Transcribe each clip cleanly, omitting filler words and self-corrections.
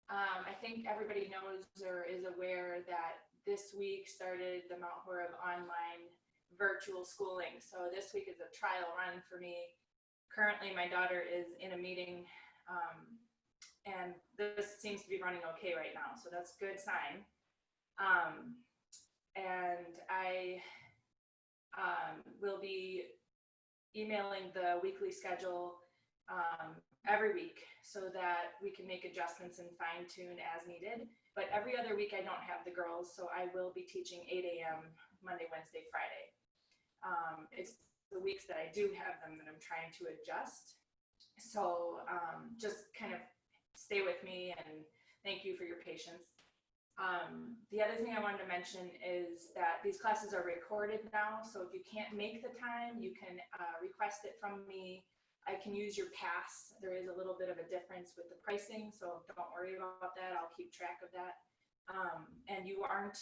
I think everybody knows or is aware that this week started the Mount Horeb online virtual schooling. So this week is a trial run for me. Currently, my daughter is in a meeting, and this seems to be running okay right now, so that's a good sign. And I will be emailing the weekly schedule every week so that we can make adjustments and fine tune as needed. But every other week I don't have the girls, so I will be teaching 8 a.m. Monday, Wednesday, Friday. It's the weeks that I do have them that I'm trying to adjust. So just kind of stay with me, and thank you for your patience. The other thing I wanted to mention is that these classes are recorded now, so if you can't make the time, you can request it from me. I can use your pass. There is a little bit of a difference with the pricing, so don't worry about that. I'll keep track of that. And you aren't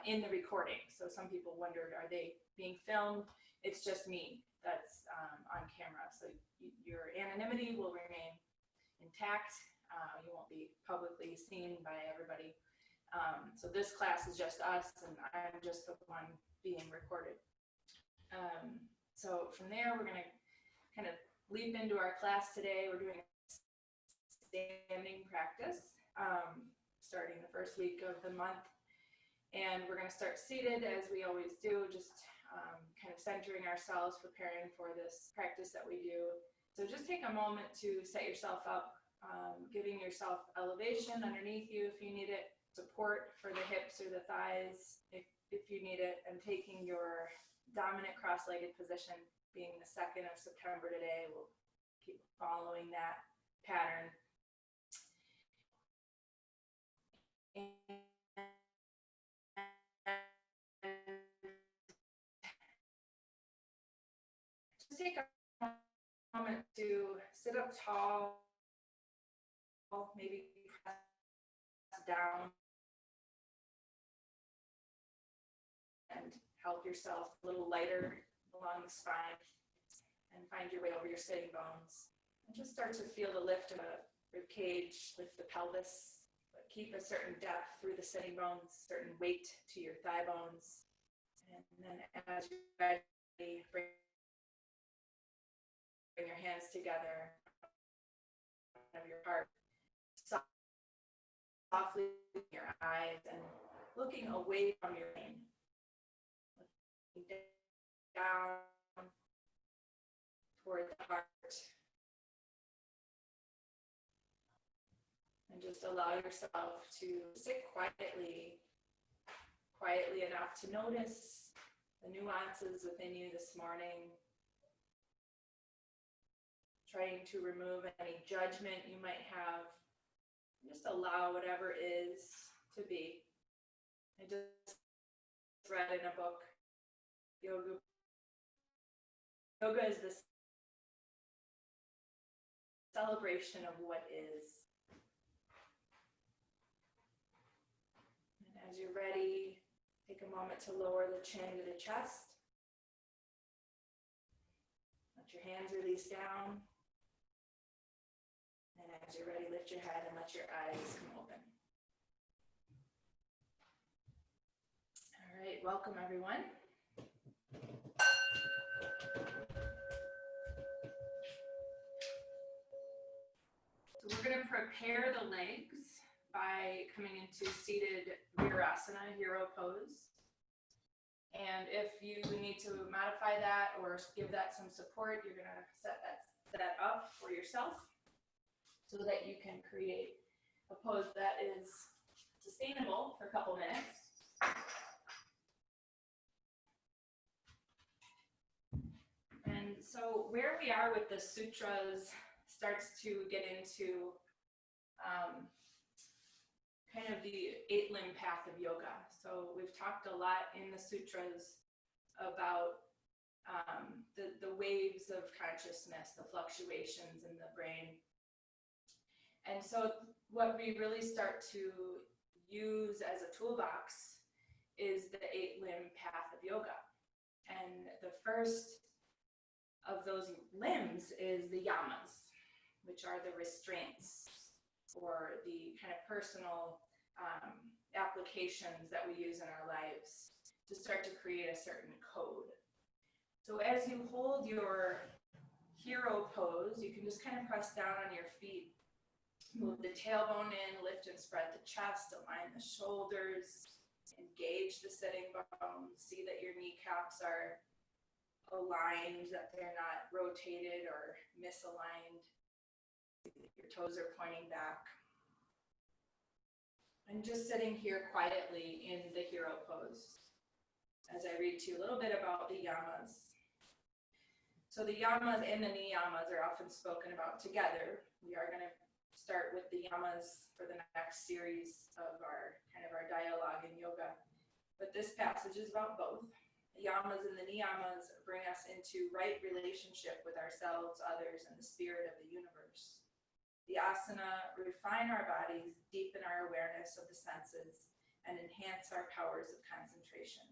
in the recording. So some people wondered, are they being filmed? It's just me that's on camera. So your anonymity will remain intact. You won't be publicly seen by everybody. So this class is just us, and I'm just the one being recorded. So from there, we're going to kind of leap into our class today. We're doing a standing practice, starting the first week of the month. And we're going to start seated as we always do, just kind of centering ourselves, preparing for this practice that we do. So just take a moment to set yourself up, giving yourself elevation underneath you if you need it, support for the hips or the thighs if you need it, and taking your dominant cross-legged position, being the 2nd of September today. We'll keep following that pattern. And just take a moment to sit up tall, maybe press down, and help yourself a little lighter along the spine, and find your way over your sitting bones. And just start to feel the lift of the rib cage, lift the pelvis, but keep a certain depth through the sitting bones, certain weight to your thigh bones. And then as you're ready, bring your hands together of your heart, softly with your eyes and looking away from your brain. Looking down toward the heart, and just allow yourself to sit quietly enough to notice the nuances within you this morning, trying to remove any judgment you might have. Just allow whatever is to be. I just read in a book, Yoga is the celebration of what is. And as you're ready, take a moment to lower the chin to the chest. Let your hands release down. And as you're ready, lift your head and let your eyes come open. All right, welcome everyone. So we're going to prepare the legs by coming into seated Virasana, hero pose. And if you need to modify that or give that some support, you're going to set that up for yourself so that you can create a pose that is sustainable for a couple minutes. And so where we are with the sutras starts to get into kind of the 8-limb path of yoga. So we've talked a lot in the sutras about the waves of consciousness, the fluctuations in the brain. And so what we really start to use as a toolbox is the 8-limb path of yoga. And the first of those limbs is the yamas, which are the restraints. or the kind of personal applications that we use in our lives to start to create a certain code. So as you hold your hero pose, you can just kind of press down on your feet, move the tailbone in, lift and spread the chest, align the shoulders, engage the sitting bones, see that your kneecaps are aligned, that they're not rotated or misaligned. Your toes are pointing back. I'm just sitting here quietly in the hero pose as I read to you a little bit about the yamas. So the yamas and the niyamas are often spoken about together. We are going to start with the yamas for the next series of our dialogue in yoga. But this passage is about both. The yamas and the niyamas bring us into right relationship with ourselves, others, and the spirit of the universe. The asana refine our bodies, deepen our awareness of the senses, and enhance our powers of concentration.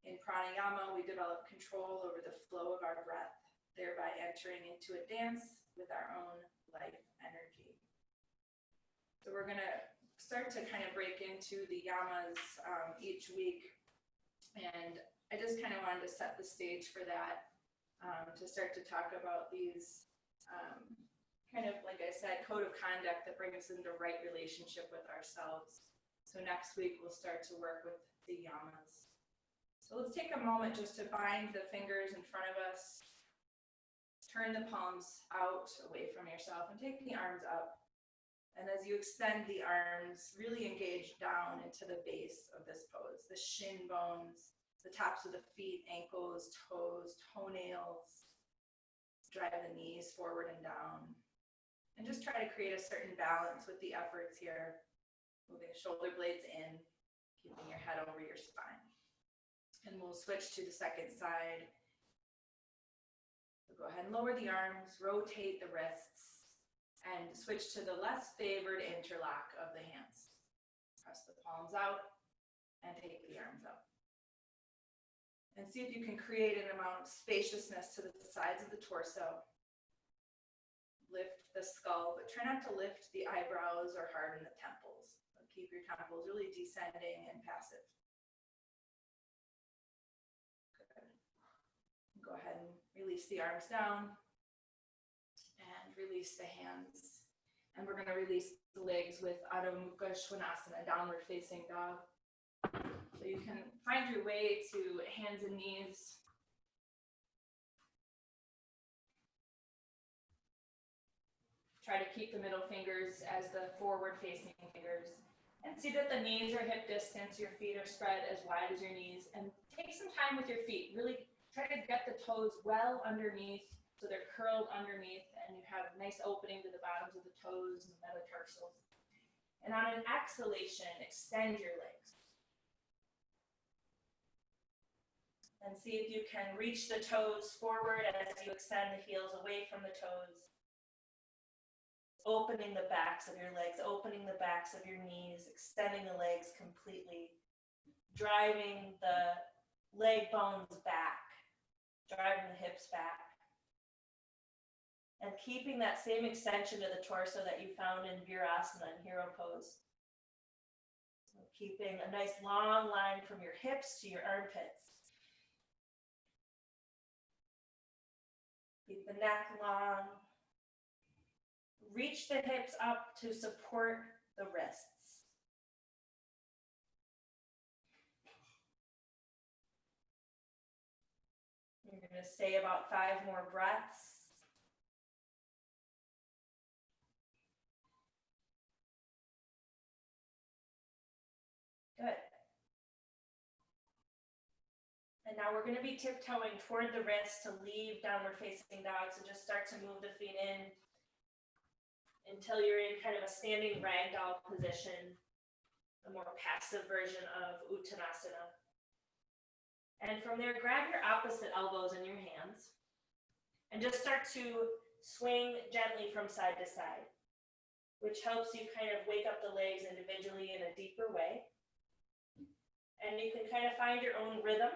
In pranayama, we develop control over the flow of our breath, thereby entering into a dance with our own life energy. So we're going to start to kind of break into the yamas each week. And I just kind of wanted to set the stage for that, to start to talk about these kind of, like I said, code of conduct that brings us into right relationship with ourselves. So next week, we'll start to work with the yamas. So let's take a moment just to bind the fingers in front of us. Turn the palms out away from yourself and take the arms up. And as you extend the arms, really engage down into the base of this pose, the shin bones, the tops of the feet, ankles, toes, toenails. Drive the knees forward and down. And just try to create a certain balance with the efforts here. Moving the shoulder blades in, keeping your head over your spine. And we'll switch to the second side. So go ahead and lower the arms, rotate the wrists, and switch to the less favored interlock of the hands. Press the palms out and take the arms up. And see if you can create an amount of spaciousness to the sides of the torso. Lift the skull, but try not to lift the eyebrows or harden the temples. So keep your temples really descending and passive. Good. Go ahead and release the arms down and release the hands. And we're going to release the legs with Adho Mukha Svanasana, downward facing dog. So you can find your way to hands and knees. Try to keep the middle fingers as the forward-facing fingers. And see that the knees are hip distance, your feet are spread as wide as your knees. And take some time with your feet. Really try to get the toes well underneath, so they're curled underneath, and you have a nice opening to the bottoms of the toes and the metatarsals. And on an exhalation, extend your legs. And see if you can reach the toes forward as you extend the heels away from the toes. Opening the backs of your legs, opening the backs of your knees, extending the legs completely, driving the leg bones back, driving the hips back, and keeping that same extension to the torso that you found in Virasana and Hero Pose. So keeping a nice long line from your hips to your armpits. Keep the neck long. Reach the hips up to support the wrists. You're going to stay about 5 more breaths. Good. And now we're going to be tiptoeing toward the wrists to leave downward facing dog. So just start to move the feet in until you're in kind of a standing ragdoll position, a more passive version of Uttanasana. And from there, grab your opposite elbows in your hands and just start to swing gently from side to side, which helps you kind of wake up the legs individually in a deeper way. And you can kind of find your own rhythm.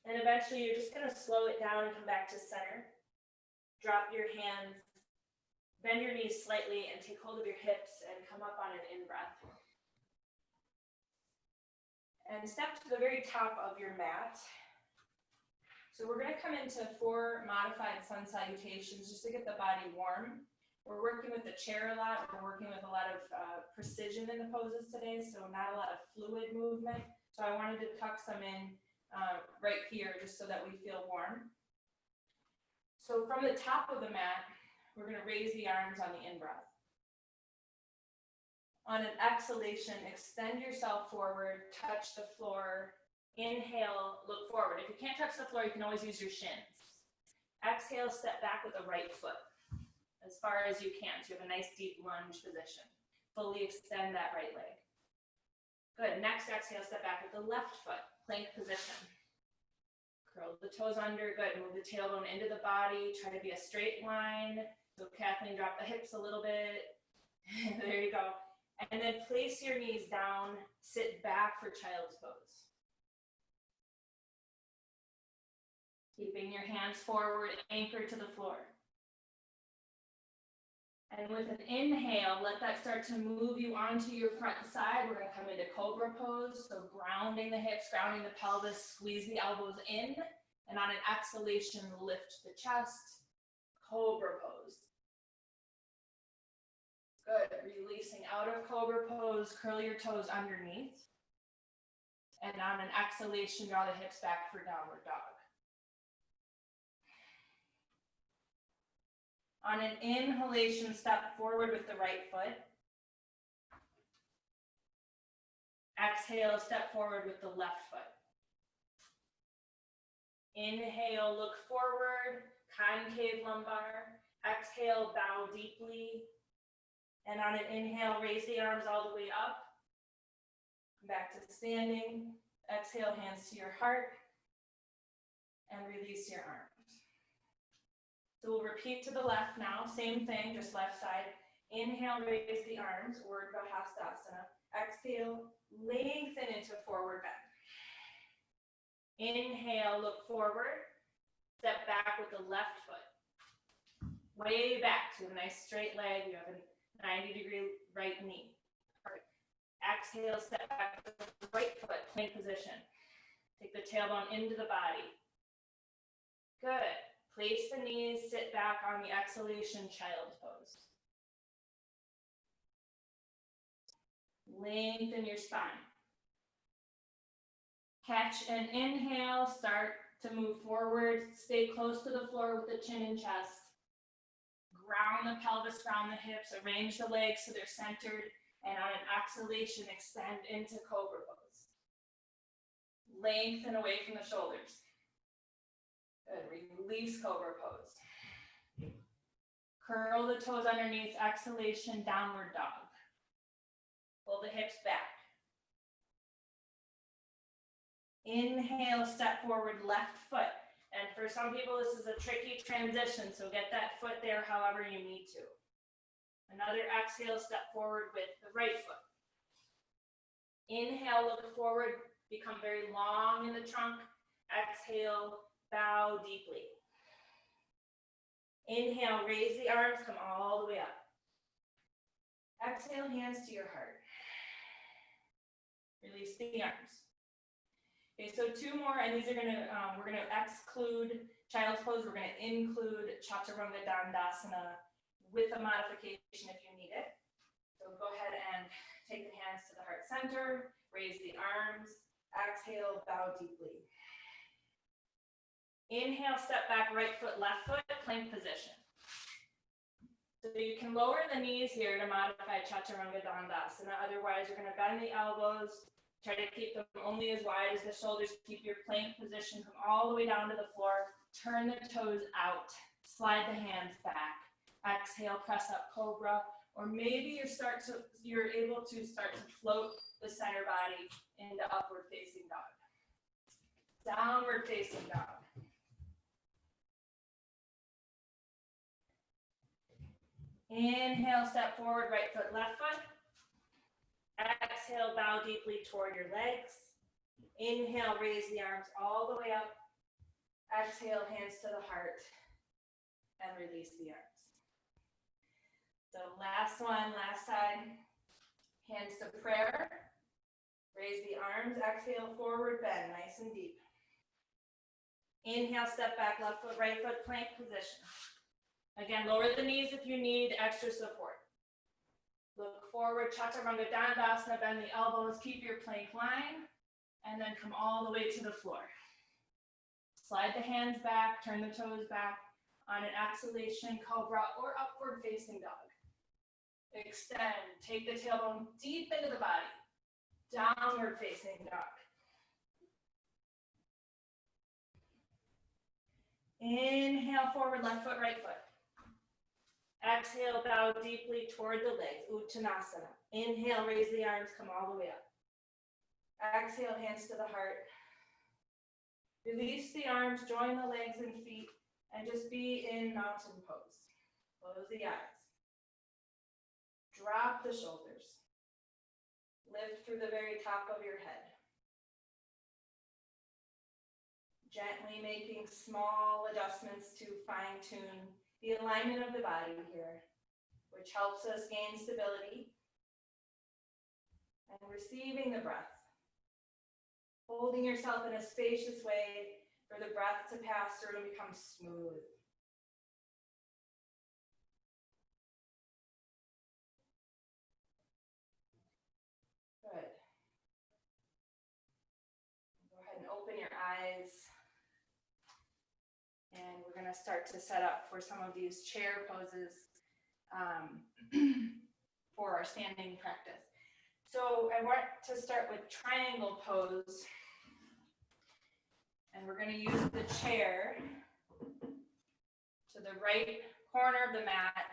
And eventually you're just going to slow it down and come back to center. Drop your hands, bend your knees slightly, and take hold of your hips and come up on an in-breath. And step to the very top of your mat. So we're going to come into 4 modified sun salutations just to get the body warm. We're working with the chair a lot. We're working with a lot of precision in the poses today, so not a lot of fluid movement. So I wanted to tuck some in right here just so that we feel warm. So from the top of the mat, we're going to raise the arms on the in-breath. On an exhalation, extend yourself forward, touch the floor. Inhale, look forward. If you can't touch the floor, you can always use your shins. Exhale, step back with the right foot as far as you can. So you have a nice deep lunge position. Fully extend that right leg. Good. Next exhale, step back with the left foot, plank position. Curl the toes under. Good. Move the tailbone into the body. Try to be a straight line. So Kathleen, drop the hips a little bit. There you go. And then place your knees down, sit back for child's pose. Keeping your hands forward, anchored to the floor. And with an inhale, let that start to move you onto your front side. We're going to come into Cobra Pose. So grounding the hips, grounding the pelvis, squeeze the elbows in. And on an exhalation, lift the chest. Cobra Pose. Good. Releasing out of Cobra Pose, curl your toes underneath. And on an exhalation, draw the hips back for downward dog. On an inhalation, step forward with the right foot. Exhale, step forward with the left foot. Inhale, look forward, concave lumbar. Exhale, bow deeply. And on an inhale, raise the arms all the way up. Back to standing. Exhale, hands to your heart. And release your arms. So we'll repeat to the left now. Same thing, just left side. Inhale, raise the arms, Urdhva Hastasana. Exhale, lengthen into forward bend. Inhale, look forward. Step back with the left foot. Way back to a nice straight leg. You have a 90-degree right knee. Perfect. Exhale, step back with the right foot, plank position. Take the tailbone into the body. Good. Place the knees, sit back on the exhalation, child's pose. Lengthen your spine. Catch and inhale, start to move forward. Stay close to the floor with the chin and chest. Ground the pelvis, ground the hips, arrange the legs so they're centered. And on an exhalation, extend into Cobra Pose. Lengthen away from the shoulders. Good. Release Cobra Pose. Curl the toes underneath. Exhalation, downward dog. Pull the hips back. Inhale, step forward, left foot. And for some people, this is a tricky transition, so get that foot there however you need to. Another exhale, step forward with the right foot. Inhale, look forward, become very long in the trunk. Exhale, bow deeply. Inhale, raise the arms, come all the way up. Exhale, hands to your heart. Release the arms. Okay, so 2 more, and these are we're gonna exclude child's pose. We're gonna include Chaturanga Dandasana with a modification if you need it. So go ahead and take the hands to the heart center, raise the arms, exhale, bow deeply. Inhale, step back, right foot, left foot, plank position. So you can lower the knees here to modify Chaturanga Dandasana. Otherwise, you're gonna bend the elbows, try to keep them only as wide as the shoulders. Keep your plank position, come all the way down to the floor. Turn the toes out, slide the hands back. Exhale, press up Cobra, or maybe you're able to start to float the center body into upward facing dog. Downward facing dog. Inhale, step forward, right foot, left foot. Exhale, bow deeply toward your legs. Inhale, raise the arms all the way up. Exhale, hands to the heart, and release the arms. So last one, last side. Hands to prayer. Raise the arms, exhale, forward bend, nice and deep. Inhale, step back, left foot, right foot, plank position. Again, lower the knees if you need extra support. Look forward, Chaturanga, Dandasana, bend the elbows, keep your plank line, and then come all the way to the floor. Slide the hands back, turn the toes back. On an exhalation, Cobra or upward facing dog. Extend, take the tailbone deep into the body. Downward facing dog. Inhale, forward, left foot, right foot. Exhale, bow deeply toward the legs, Uttanasana. Inhale, raise the arms, come all the way up. Exhale, hands to the heart. Release the arms, join the legs and feet, and just be in mountain pose. Close the eyes. Drop the shoulders. Lift through the very top of your head. Gently making small adjustments to fine-tune the alignment of the body here, which helps us gain stability and receiving the breath. Holding yourself in a spacious way for the breath to pass through and become smooth. Good. Go ahead and open your eyes. And we're going to start to set up for some of these chair poses for our standing practice. So I want to start with triangle pose. And we're going to use the chair to the right corner of the mat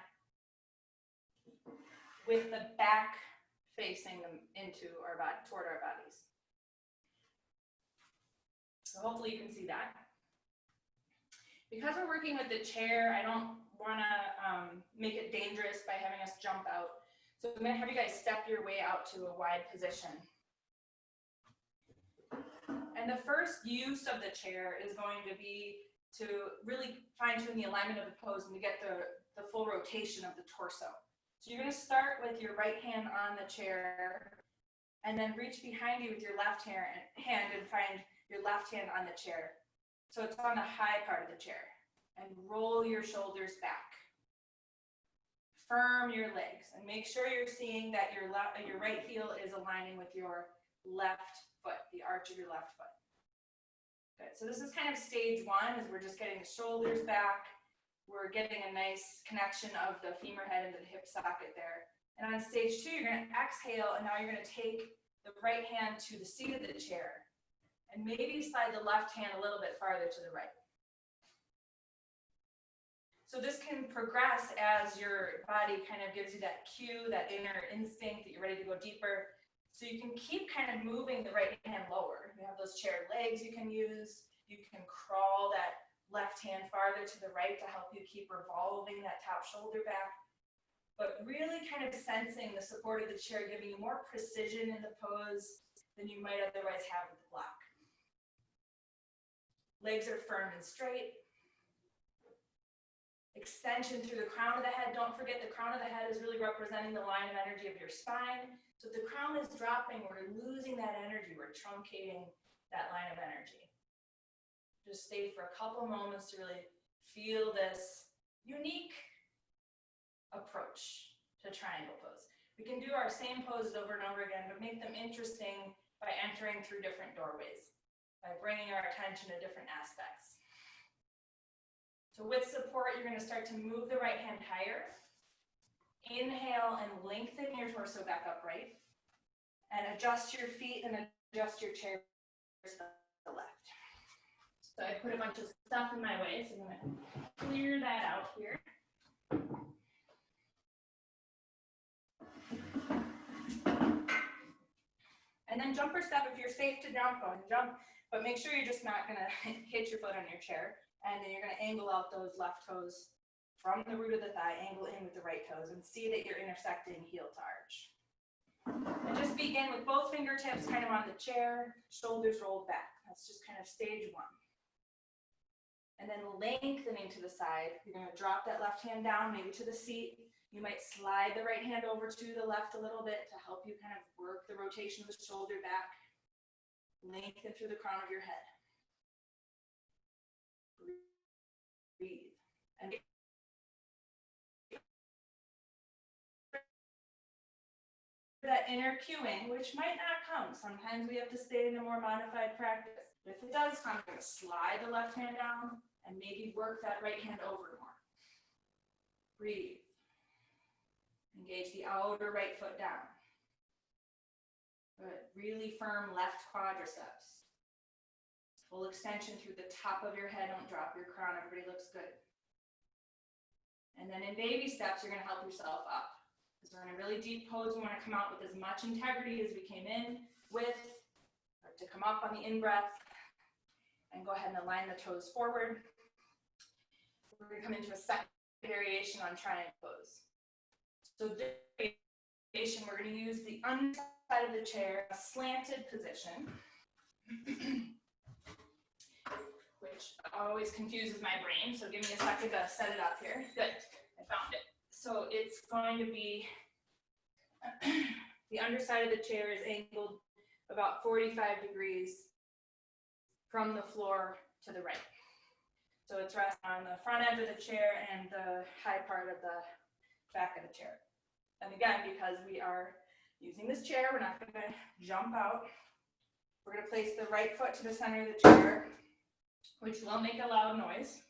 with the back facing them into our body, toward our bodies. So hopefully you can see that. Because we're working with the chair, I don't want to make it dangerous by having us jump out. So I'm going to have you guys step your way out to a wide position. And the first use of the chair is going to be to really fine-tune the alignment of the pose and to get the full rotation of the torso. So you're going to start with your right hand on the chair and then reach behind you with your left hand and find your left hand on the chair. So it's on the high part of the chair. And roll your shoulders back. Firm your legs and make sure you're seeing that your right heel is aligning with your left foot, the arch of your left foot. Good. So this is kind of stage one, as we're just getting the shoulders back. We're getting a nice connection of the femur head into the hip socket there. And on stage two, you're going to exhale, and now you're going to take the right hand to the seat of the chair. And maybe slide the left hand a little bit farther to the right. So this can progress as your body kind of gives you that cue, that inner instinct that you're ready to go deeper. So you can keep kind of moving the right hand lower. You have those chair legs you can use. You can crawl that left hand farther to the right to help you keep revolving that top shoulder back. But really kind of sensing the support of the chair, giving you more precision in the pose than you might otherwise have with the block. Legs are firm and straight. Extension through the crown of the head. Don't forget the crown of the head is really representing the line of energy of your spine. So if the crown is dropping, we're losing that energy. We're truncating that line of energy. Just stay for a couple moments to really feel this unique approach to triangle pose. We can do our same poses over and over again, but make them interesting by entering through different doorways, by bringing our attention to different aspects. So with support, you're going to start to move the right hand higher. Inhale and lengthen your torso back upright. And adjust your feet and adjust your chair to the left. So I put a bunch of stuff in my way, so I'm going to clear that out here. And then jumper step, if you're safe to jump, go and jump, but make sure you're just not going to hit your foot on your chair. And then you're going to angle out those left toes from the root of the thigh, angle in with the right toes, and see that you're intersecting heel to arch. And just begin with both fingertips kind of on the chair, shoulders rolled back. That's just kind of stage one. And then lengthening to the side. You're going to drop that left hand down, maybe to the seat. You might slide the right hand over to the left a little bit to help you kind of work the rotation of the shoulder back. Lengthen through the crown of your head. Breathe. And that inner cueing, which might not come. Sometimes we have to stay in a more modified practice. But if it does come, I'm going to slide the left hand down and maybe work that right hand over more. Breathe. Engage the outer right foot down. Good. Really firm left quadriceps. Full extension through the top of your head. Don't drop your crown. Everybody looks good. And then in baby steps, you're going to help yourself up. Because we're in a really deep pose. We want to come out with as much integrity as we came in with, or to come up on the in-breath. And go ahead and align the toes forward. We're going to come into a second variation on triangle pose. So this variation, we're going to use the underside of the chair, a slanted position, which always confuses my brain. So give me a second to set it up here. Good, I found it. So it's going to be, the underside of the chair is angled about 45 degrees from the floor to the right. So it's resting on the front edge of the chair and the high part of the back of the chair. And again, because we are using this chair, we're not going to jump out. We're going to place the right foot to the center of the chair, which will make a loud noise.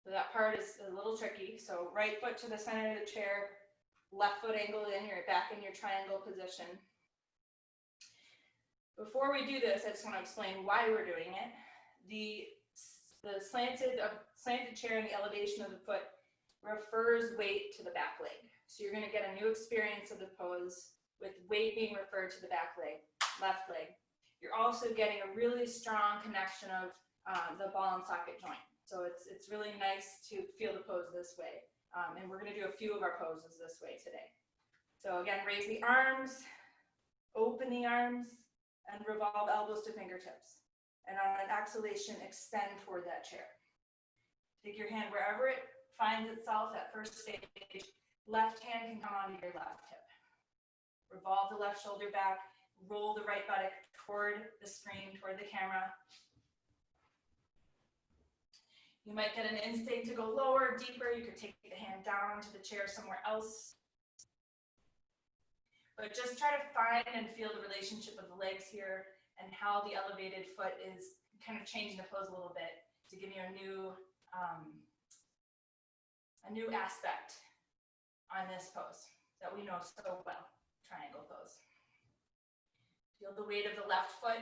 So that part is a little tricky. So right foot to the center of the chair, left foot angled in, you're back in your triangle position. Before we do this, I just want to explain why we're doing it. The slanted chair and the elevation of the foot refers weight to the back leg. So you're going to get a new experience of the pose with weight being referred to the back leg, left leg. You're also getting a really strong connection of the ball and socket joint. So it's really nice to feel the pose this way. And we're going to do a few of our poses this way today. So again, raise the arms, open the arms, and revolve elbows to fingertips. And on an exhalation, extend toward that chair. Take your hand wherever it finds itself at first stage. Left hand can come onto your left hip. Revolve the left shoulder back. Roll the right buttock toward the screen, toward the camera. You might get an instinct to go lower, deeper. You could take the hand down to the chair somewhere else. But just try to find and feel the relationship of the legs here and how the elevated foot is kind of changing the pose a little bit to give you a new aspect on this pose that we know so well, triangle pose. Feel the weight of the left foot,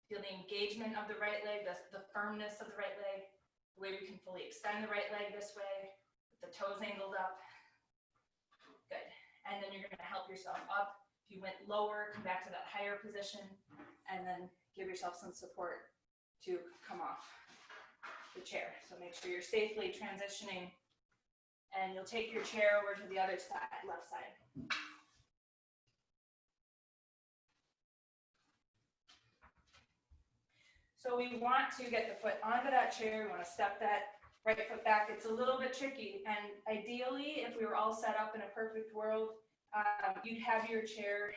feel the engagement of the right leg, the firmness of the right leg, the way we can fully extend the right leg this way, with the toes angled up. Good. And then you're going to help yourself up. If you went lower, come back to that higher position, and then give yourself some support to come off the chair. So make sure you're safely transitioning, and you'll take your chair over to the other side, left side. So we want to get the foot onto that chair. We want to step that right foot back. It's a little bit tricky, and ideally, if we were all set up in a perfect world, you'd have your chair,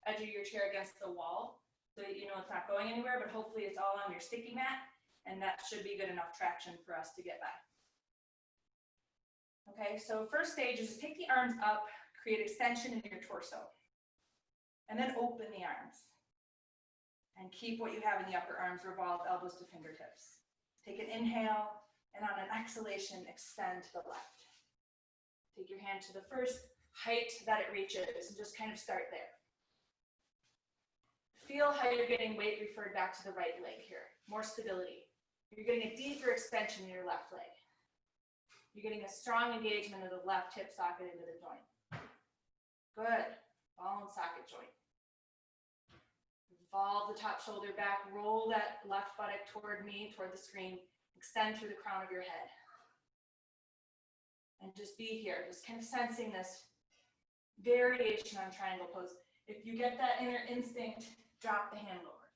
edge of your chair against the wall, so that you know it's not going anywhere, but hopefully it's all on your sticky mat, and that should be good enough traction for us to get by. Okay, so first stage is just take the arms up, create extension in your torso, and then open the arms. And keep what you have in the upper arms, revolve elbows to fingertips. Take an inhale, and on an exhalation, extend to the left. Take your hand to the first height that it reaches, and just kind of start there. Feel how you're getting weight referred back to the right leg here. More stability. You're getting a deeper extension in your left leg. You're getting a strong engagement of the left hip socket into the joint. Good. Ball and socket joint. Revolve the top shoulder back, roll that left buttock toward me, toward the screen, extend through the crown of your head. And just be here, just kind of sensing this variation on triangle pose. If you get that inner instinct, drop the hand lower.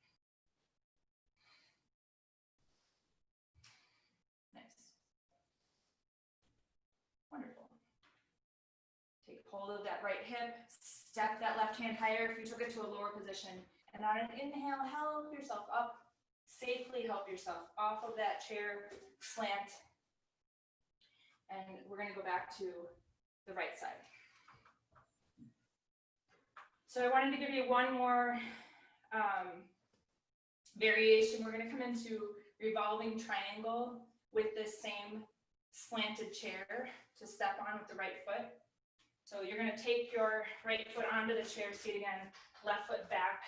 hold of that right hip, step that left hand higher if you took it to a lower position. And on an inhale, help yourself up, safely help yourself off of that chair slant. And we're gonna go back to the right side. So I wanted to give you one more variation. We're gonna come into revolving triangle with this same slanted chair to step on with the right foot. So you're going to take your right foot onto the chair seat again, left foot back.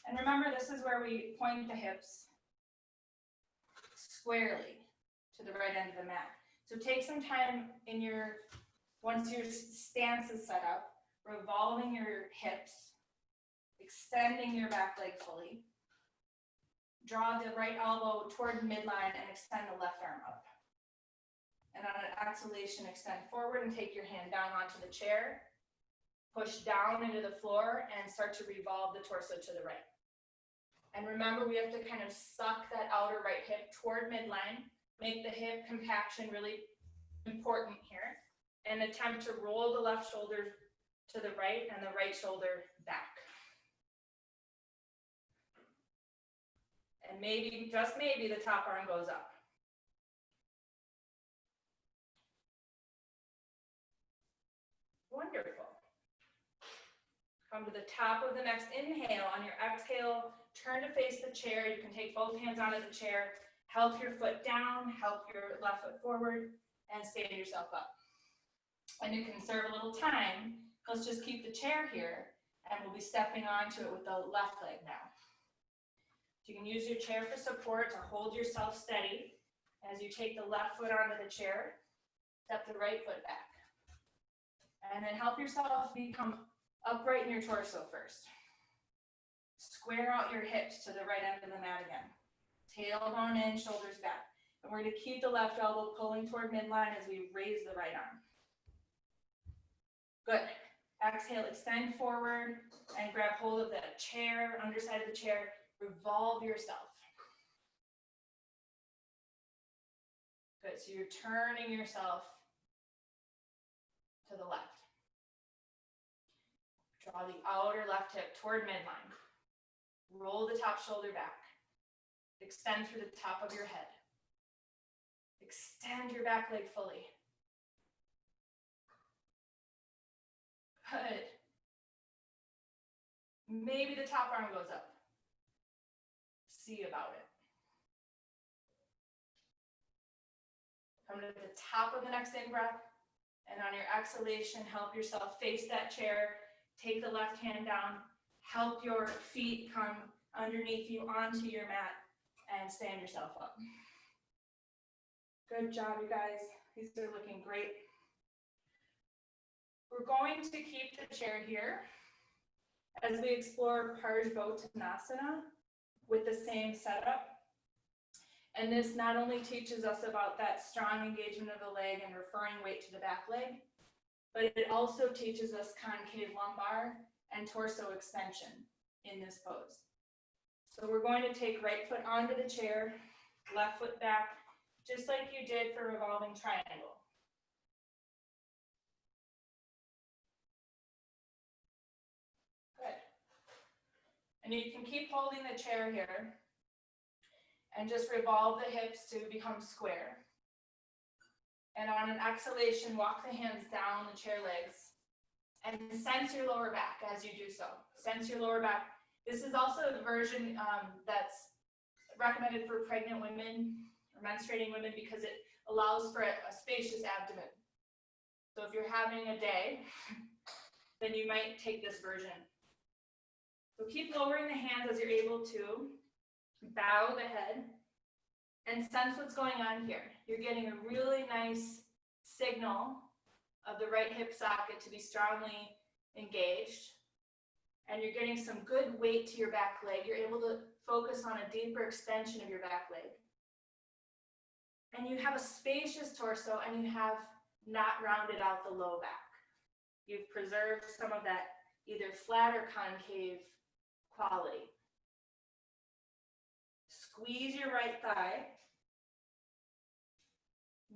And remember, this is where we point the hips squarely to the right end of the mat. So take some time once your stance is set up, revolving your hips, extending your back leg fully. Draw the right elbow toward midline and extend the left arm up. And on an exhalation, extend forward and take your hand down onto the chair. Push down into the floor and start to revolve the torso to the right. And remember, we have to kind of suck that outer right hip toward midline. Make the hip compaction really important here. And attempt to roll the left shoulder to the right and the right shoulder back. And maybe, just maybe, the top arm goes up. Wonderful. Come to the top of the next inhale. On your exhale, turn to face the chair. You can take both hands onto the chair. Help your foot down, help your left foot forward, and stand yourself up. And to conserve a little time, let's just keep the chair here, and we'll be stepping onto it with the left leg now. You can use your chair for support to hold yourself steady. As you take the left foot onto the chair, step the right foot back. And then help yourself become upright in your torso first. Square out your hips to the right end of the mat again. Tailbone in, shoulders back. And we're going to keep the left elbow pulling toward midline as we raise the right arm. Good. Exhale, extend forward and grab hold of the chair, underside of the chair. Revolve yourself. Good. So you're turning yourself to the left. Draw the outer left hip toward midline. Roll the top shoulder back. Extend through the top of your head. Extend your back leg fully. Good. Maybe the top arm goes up. See about it. Come to the top of the next in-breath. And on your exhalation, help yourself face that chair. Take the left hand down. Help your feet come underneath you onto your mat and stand yourself up. Good job, you guys. These are looking great. We're going to keep the chair here as we explore Botanasana with the same setup. And this not only teaches us about that strong engagement of the leg and referring weight to the back leg, but it also teaches us concave lumbar and torso extension in this pose. So we're going to take right foot onto the chair, left foot back, just like you did for revolving triangle. Good. And you can keep holding the chair here and just revolve the hips to become square. And on an exhalation, walk the hands down the chair legs and sense your lower back as you do so. Sense your lower back. This is also the version that's recommended for pregnant women or menstruating women because it allows for a spacious abdomen. So if you're having a day, then you might take this version. So keep lowering the hands as you're able to. Bow the head and sense what's going on here. You're getting a really nice signal of the right hip socket to be strongly engaged. And you're getting some good weight to your back leg. You're able to focus on a deeper extension of your back leg. And you have a spacious torso and you have not rounded out the low back. You've preserved some of that either flat or concave quality. Squeeze your right thigh.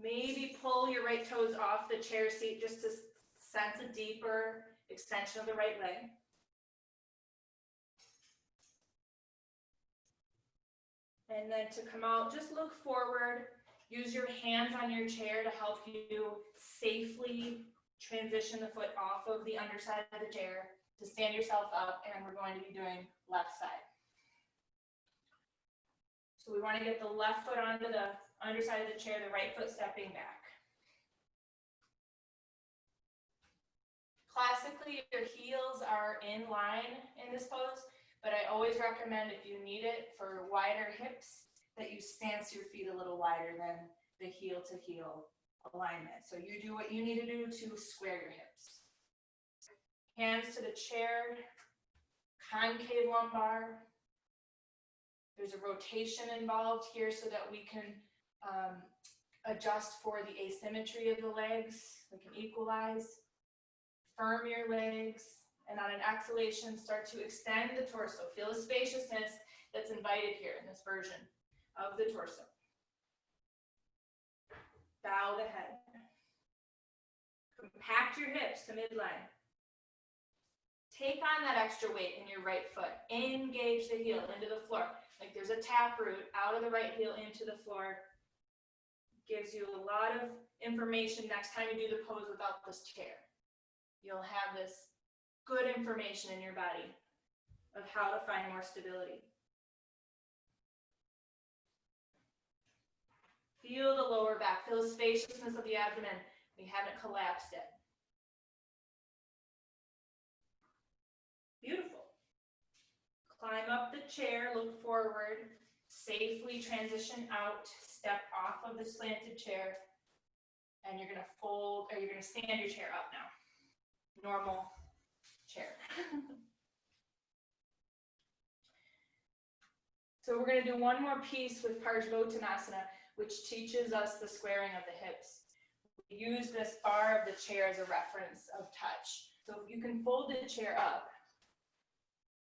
Maybe pull your right toes off the chair seat just to Sense a deeper extension of the right leg. And then to come out, just look forward. Use your hands on your chair to help you safely transition the foot off of the underside of the chair to stand yourself up, and we're going to be doing left side. So we want to get the left foot onto the underside of the chair, the right foot stepping back. Classically, your heels are in line in this pose, but I always recommend, if you need it for wider hips, that you stance your feet a little wider than the heel to heel alignment. So you do what you need to do to square your hips. Hands to the chair, concave lumbar. There's a rotation involved here so that we can adjust for the asymmetry of the legs. We can equalize. Firm your legs, and on an exhalation, start to extend the torso. Feel the spaciousness that's invited here in this version of the torso. Bow the head. Compact your hips to midline. Take on that extra weight in your right foot. Engage the heel into the floor. Like there's a tap root out of the right heel into the floor. Gives you a lot of information next time you do the pose without this chair. You'll have this good information in your body of how to find more stability. Feel the lower back, feel the spaciousness of the abdomen. We haven't collapsed it. Beautiful. Climb up the chair, look forward, safely transition out, step off of the slanted chair, and you're gonna fold, or you're gonna stand your chair up now. Normal chair. So we're going to do one more piece with Botanasana, which teaches us the squaring of the hips. We use this bar of the chair as a reference of touch. So if you can fold the chair up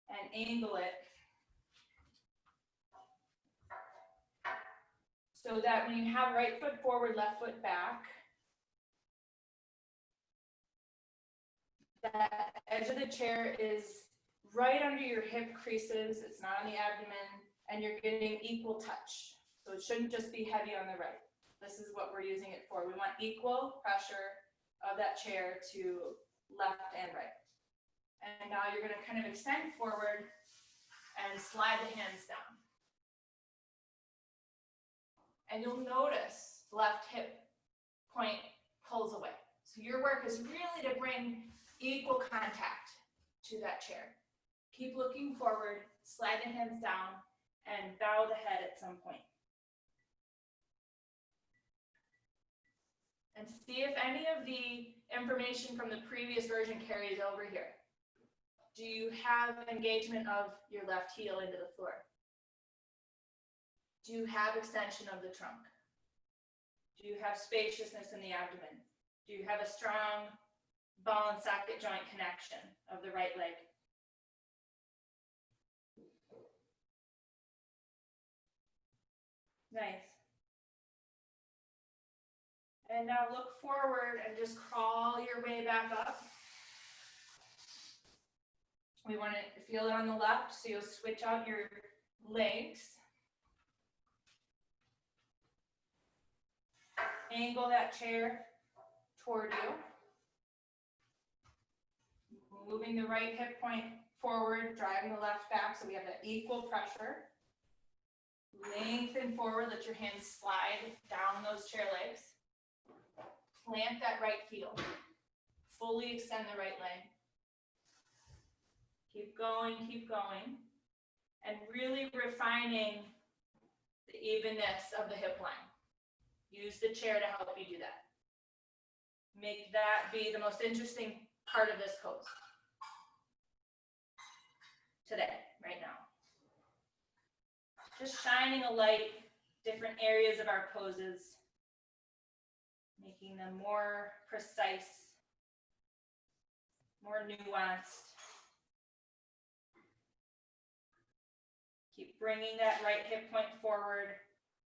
and angle it so that when you have right foot forward, left foot back, that edge of the chair is right under your hip creases, it's not on the abdomen, and you're getting equal touch. So it shouldn't just be heavy on the right. This is what we're using it for. We want equal pressure of that chair to left and right. And now you're gonna kind of extend forward and slide the hands down. And you'll notice the left hip point pulls away. So your work is really to bring equal contact to that chair. Keep looking forward, slide the hands down, and bow the head at some point. And see if any of the information from the previous version carries over here. Do you have engagement of your left heel into the floor? Do you have extension of the trunk? Do you have spaciousness in the abdomen? Do you have a strong ball and socket joint connection of the right leg? Nice. And now look forward and just crawl your way back up. We want to feel it on the left, so you'll switch out your legs. Angle that chair toward you. Moving the right hip point forward, driving the left back so we have that equal pressure. Lengthen forward, let your hands slide down those chair legs. Plant that right heel. Fully extend the right leg. Keep going, and really refining the evenness of the hip line. Use the chair to help you do that. Make that be the most interesting part of this pose today, right now. Just shining a light, different areas of our poses, making them more precise, more nuanced. Keep bringing that right hip point forward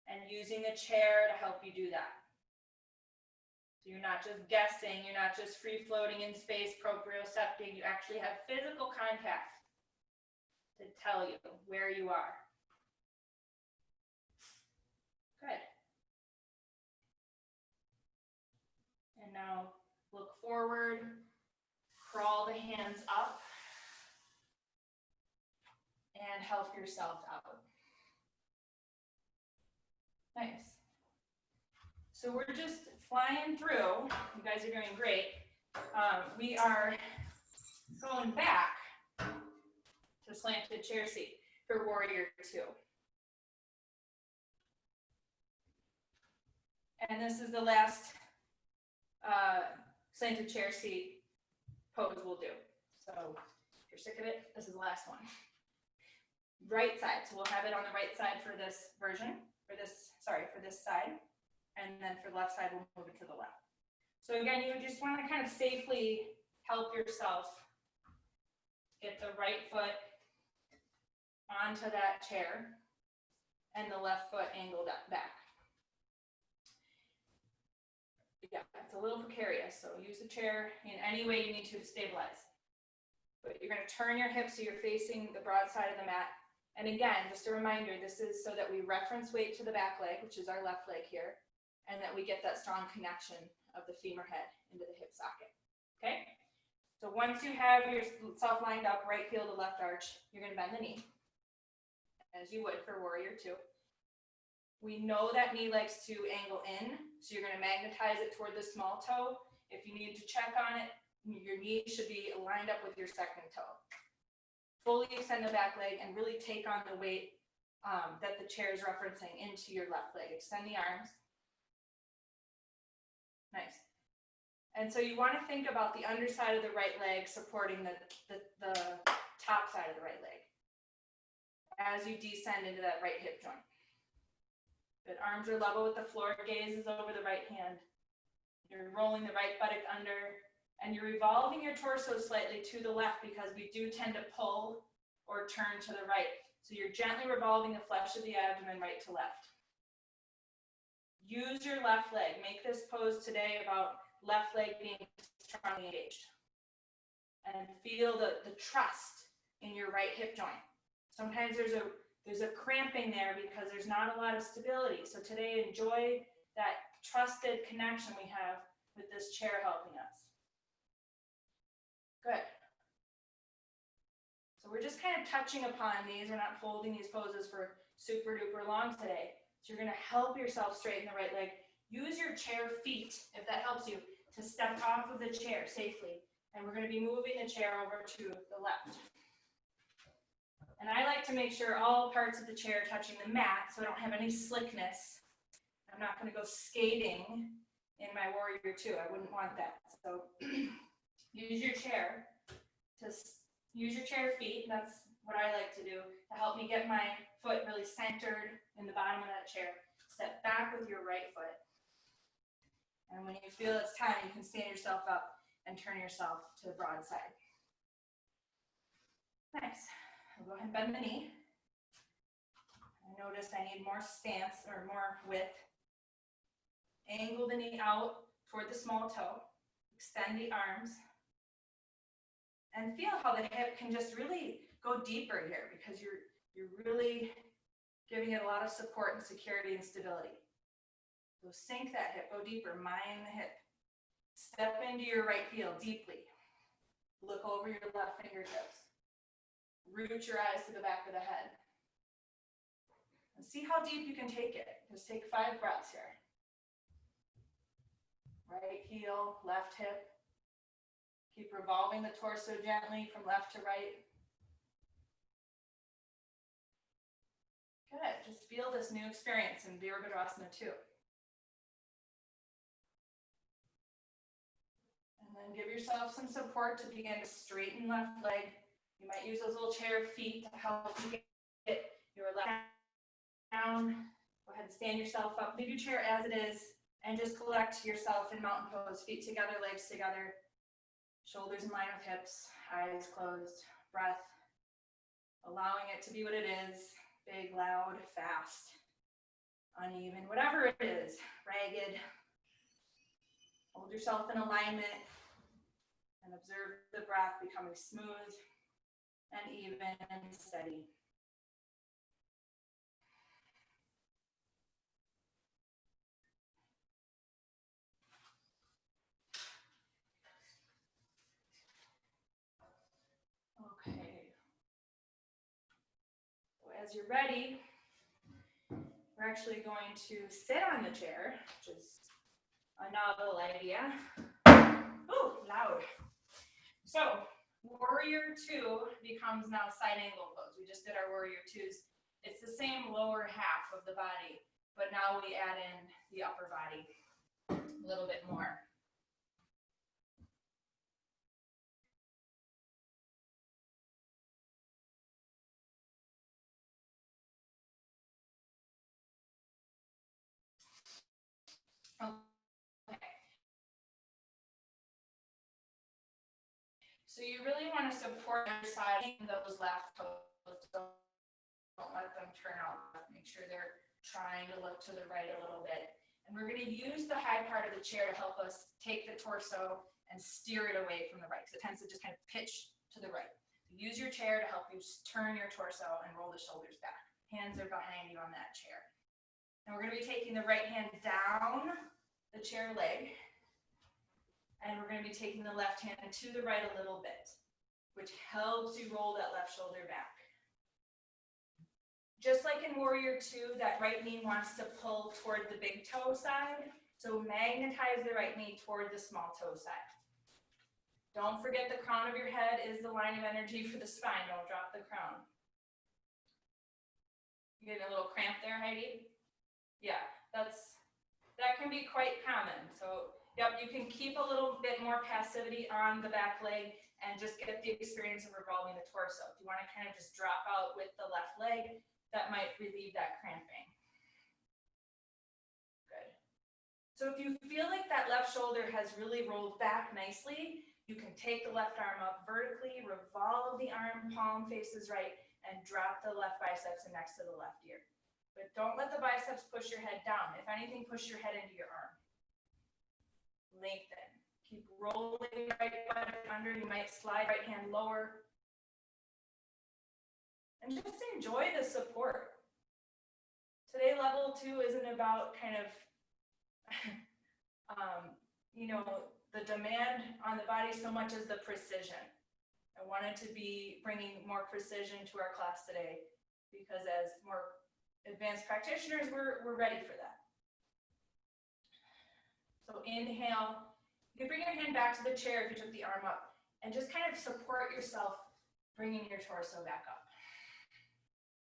and using the chair to help you do that. So you're not just guessing, you're not just free floating in space, propriocepting, you actually have physical contact to tell you where you are. Good. And now look forward, crawl the hands up, and help yourself out. Nice. So we're just flying through. You guys are doing great. We are going back to slanted chair seat for warrior 2. And this is the last slanted chair seat pose we'll do. So if you're sick of it, this is the last one. Right side, so we'll have it on the right side for this version, for this side. And then for the left side, we'll move it to the left. So again, you just want to kind of safely help yourself get the right foot onto that chair and the left foot angled up back. Yeah, it's a little precarious, so use the chair in any way you need to stabilize. But you're going to turn your hips so you're facing the broad side of the mat. And again, just a reminder, this is so that we reference weight to the back leg, which is our left leg here, and that we get that strong connection of the femur head into the hip socket, okay? So once you have yourself lined up, right heel to left arch, you're going to bend the knee, as you would for warrior 2. We know that knee likes to angle in, so you're going to magnetize it toward the small toe. If you need to check on it, your knee should be lined up with your second toe. Fully extend the back leg and really take on the weight that the chair is referencing into your left leg. Extend the arms. Nice. And so you want to think about the underside of the right leg supporting the top side of the right leg as you descend into that right hip joint. Good. Arms are level with the floor, gaze is over the right hand. You're rolling the right buttock under, and you're revolving your torso slightly to the left because we do tend to pull or turn to the right. So you're gently revolving the flesh of the abdomen right to left. Use your left leg. Make this pose today about left leg being strongly engaged. And feel the trust in your right hip joint. Sometimes there's a cramping there because there's not a lot of stability. So today, enjoy that trusted connection we have with this chair helping us. Good. So we're just kind of touching upon these. We're not holding these poses for super duper long today. So you're going to help yourself straighten the right leg. Use your chair feet, if that helps you, to step off of the chair safely. And we're going to be moving the chair over to the left. And I like to make sure all parts of the chair are touching the mat so I don't have any slickness. I'm not going to go skating in my warrior 2. I wouldn't want that. So use your chair feet, and that's what I like to do to help me get my foot really centered in the bottom of that chair. Step back with your right foot. And when you feel it's time, you can stand yourself up and turn yourself to the broad side. Nice. I'll go ahead and bend the knee. I notice I need more stance or more width. Angle the knee out toward the small toe. Extend the arms. And feel how the hip can just really go deeper here because you're really giving it a lot of support and security and stability. So sink that hip, go deeper, mine the hip. Step into your right heel deeply. Look over your left fingertips. Root your eyes to the back of the head. And see how deep you can take it. Just take 5 breaths here. Right heel, left hip. Keep revolving the torso gently from left to right. Good. Just feel this new experience in Virabhadrasana 2. And then give yourself some support to begin to straighten left leg. You might use those little chair feet to help you get your left down. Go ahead and stand yourself up. Leave your chair as it is and just collect yourself in mountain pose. Feet together, legs together. Shoulders in line with hips, eyes closed, breath. Allowing it to be what it is. Big, loud, fast, uneven, whatever it is, ragged. Hold yourself in alignment and observe the breath becoming smooth and even and steady. Okay. So as you're ready, we're actually going to sit on the chair, which is a novel idea. Ooh, loud. So warrior two becomes now side angle pose. We just did our warrior twos. It's the same lower half of the body, but now we add in the upper body a little bit more. Okay. So you really want to support your side, those left toes. Don't let them turn out. Make sure they're trying to look to the right a little bit. And we're going to use the high part of the chair to help us take the torso and steer it away from the right, because it tends to just kind of pitch to the right. Use your chair to help you turn your torso and roll the shoulders back. Hands are behind you on that chair. And we're going to be taking the right hand down the chair leg, and we're going to be taking the left hand to the right a little bit, which helps you roll that left shoulder back. Just like in warrior two, that right knee wants to pull toward the big toe side, so magnetize the right knee toward the small toe side. Don't forget the crown of your head is the line of energy for the spine. Don't drop the crown. You getting a little cramp there, Heidi? Yeah, that can be quite common. So, yep, you can keep a little bit more passivity on the back leg and just get the experience of revolving the torso. If you want to kind of just drop out with the left leg, that might relieve that cramping. Good. So if you feel like that left shoulder has really rolled back nicely, you can take the left arm up vertically, revolve the arm, palm faces right, and drop the left biceps next to the left ear. But don't let the biceps push your head down. If anything, push your head into your arm. Lengthen. Keep rolling right foot under. You might slide right hand lower. And just enjoy the support. Today, level 2 isn't about kind of, the demand on the body so much as the precision. I wanted to be bringing more precision to our class today because as more advanced practitioners, we're ready for that. So inhale. You can bring your hand back to the chair if you took the arm up and just kind of support yourself, bringing your torso back up.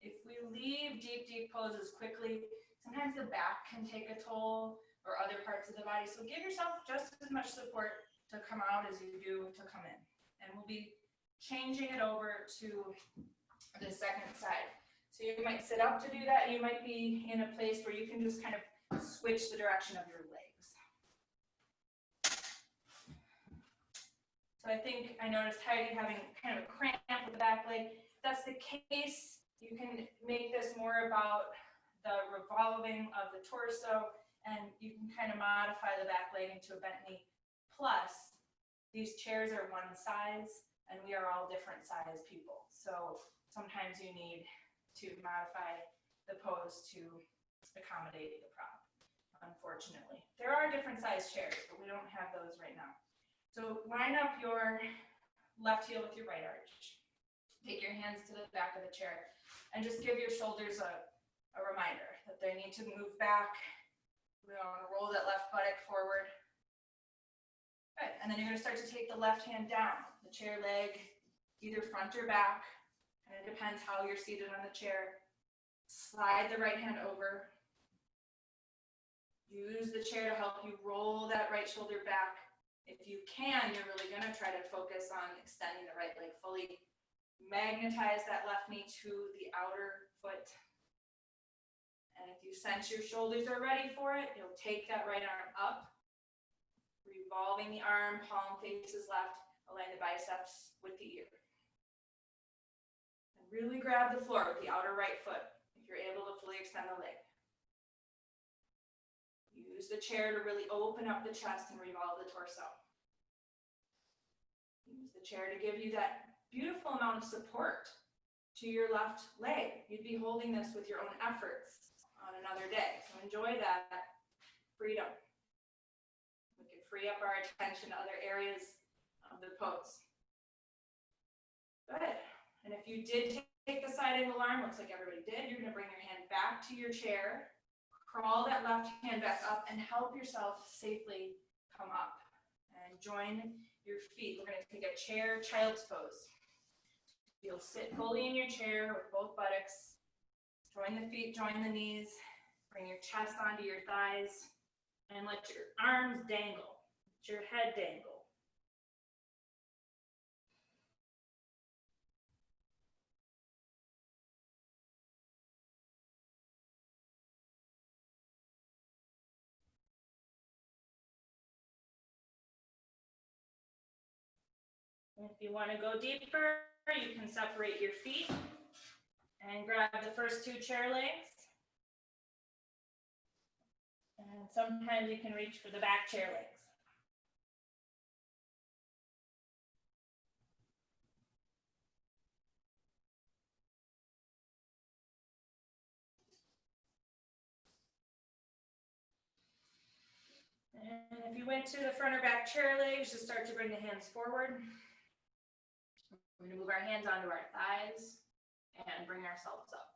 If we leave deep, deep poses quickly, sometimes the back can take a toll or other parts of the body. So give yourself just as much support to come out as you do to come in. And we'll be changing it over to the second side. So you might sit up to do that. You might be in a place where you can just kind of switch the direction of your legs. So I think I noticed Heidi having kind of a cramp with the back leg. If that's the case, you can make this more about the revolving of the torso, and you can kind of modify the back leg into a bent knee. Plus, these chairs are one size, and we are all different size people. So sometimes you need to modify the pose to accommodate the prop, unfortunately. There are different size chairs, but we don't have those right now. So line up your left heel with your right arch. Take your hands to the back of the chair and just give your shoulders a reminder that they need to move back. We want to roll that left buttock forward. Good. And then you're going to start to take the left hand down, the chair leg, either front or back. And it depends how you're seated on the chair. Slide the right hand over. Use the chair to help you roll that right shoulder back. If you can, you're really going to try to focus on extending the right leg fully. Magnetize that left knee to the outer foot. And if you sense your shoulders are ready for it, you'll take that right arm up, revolving the arm, palm faces left, align the biceps with the ear. And really grab the floor with the outer right foot if you're able to fully extend the leg. Use the chair to really open up the chest and revolve the torso. Use the chair to give you that beautiful amount of support to your left leg. You'd be holding this with your own efforts on another day. So enjoy that freedom. We can free up our attention to other areas of the pose. Good. And if you did take the side angle arm, looks like everybody did, you're gonna bring your hand back to your chair, crawl that left hand back up, and help yourself safely come up. And join your feet. We're gonna take a chair child's pose. You'll sit fully in your chair with both buttocks. Join the feet, join the knees. Bring your chest onto your thighs. And let your arms dangle. Let your head dangle. If you want to go deeper, you can separate your feet and grab the first two chair legs. And sometimes you can reach for the back chair legs. And if you went to the front or back chair legs, just start to bring the hands forward. We're going to move our hands onto our thighs and bring ourselves up.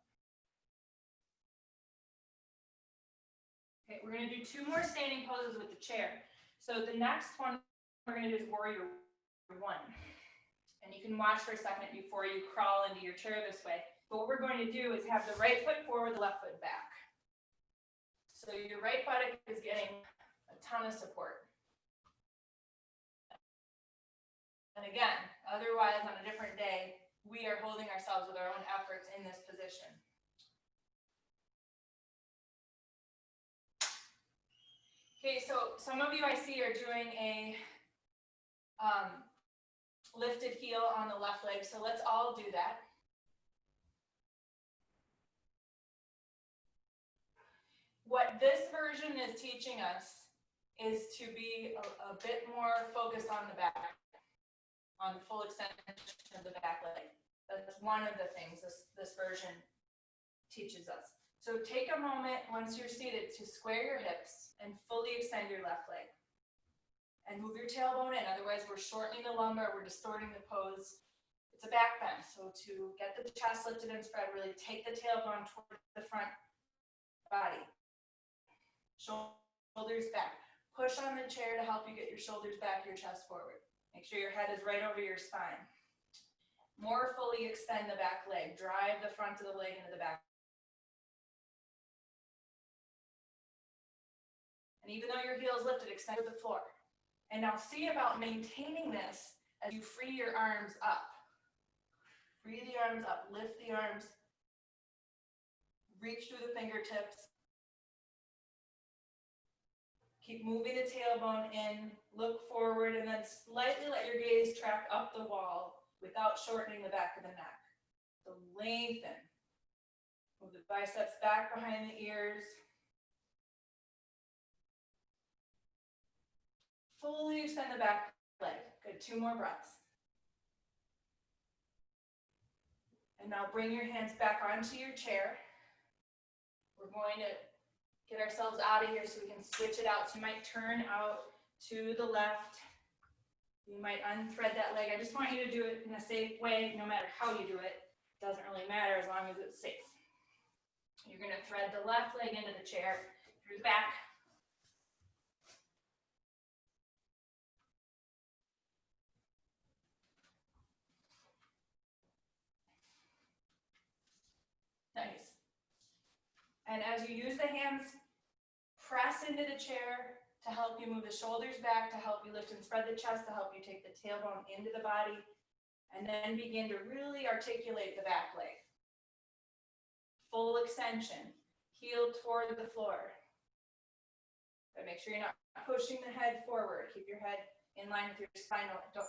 Okay, we're going to do two more standing poses with the chair. So the next one we're going to do is warrior one. And you can watch for a second before you crawl into your chair this way. But what we're going to do is have the right foot forward, the left foot back. So your right buttock is getting a ton of support. And again, otherwise on a different day, we are holding ourselves with our own efforts in this position. Okay, so some of you I see are doing a lifted heel on the left leg, so let's all do that. What this version is teaching us is to be a bit more focused on the back, on the full extension of the back leg. That's one of the things this version teaches us. So take a moment once you're seated to square your hips and fully extend your left leg. And move your tailbone in, otherwise we're shortening the lumbar, we're distorting the pose. It's a back bend, so to get the chest lifted and spread, really take the tailbone toward the front body. Shoulders back. Push on the chair to help you get your shoulders back, your chest forward. Make sure your head is right over your spine. More fully extend the back leg. Drive the front of the leg into the back. And even though your heel is lifted, extend to the floor. And now see about maintaining this as you free your arms up. Free the arms up, lift the arms, reach through the fingertips. Keep moving the tailbone in, look forward, and then slightly let your gaze track up the wall without shortening the back of the neck. So lengthen. Move the biceps back behind the ears. Fully extend the back leg. Good, 2 more breaths. And now bring your hands back onto your chair. We're going to get ourselves out of here so we can switch it out. So you might turn out to the left. You might unthread that leg. I just want you to do it in a safe way, no matter how you do it. It doesn't really matter as long as it's safe. You're going to thread the left leg into the chair through the back. Nice. And as you use the hands, press into the chair to help you move the shoulders back, to help you lift and spread the chest, to help you take the tailbone into the body, and then begin to really articulate the back leg. Full extension, heel toward the floor. But make sure you're not pushing the head forward. Keep your head in line with your spine. Don't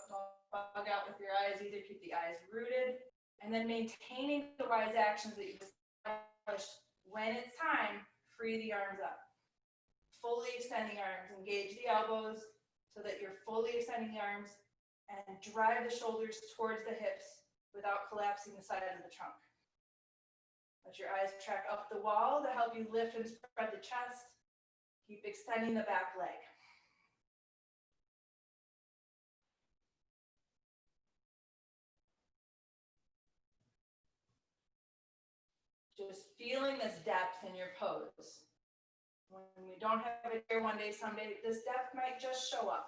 bug out with your eyes either. Keep the eyes rooted. And then maintaining the wise actions that you've established. When it's time, free the arms up. fully extending arms. Engage the elbows so that you're fully extending the arms and drive the shoulders towards the hips without collapsing the sides of the trunk. Let your eyes track up the wall to help you lift and spread the chest. Keep extending the back leg. Just feeling this depth in your pose. When we don't have it here one day, someday, this depth might just show up.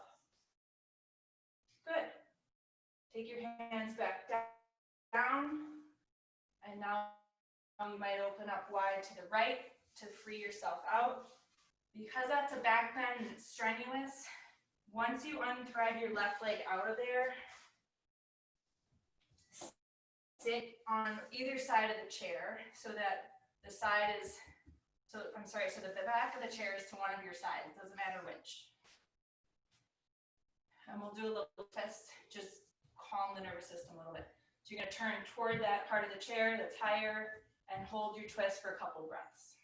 Good. Take your hands back down. And now you might open up wide to the right to free yourself out. Because that's a back bend and it's strenuous, once you unthread your left leg out of there, sit on either side of the chair so that the side is, so that the back of the chair is to one of your sides. It doesn't matter which. And we'll do a little twist, just calm the nervous system a little bit. So you're going to turn toward that part of the chair that's higher and hold your twist for a couple breaths.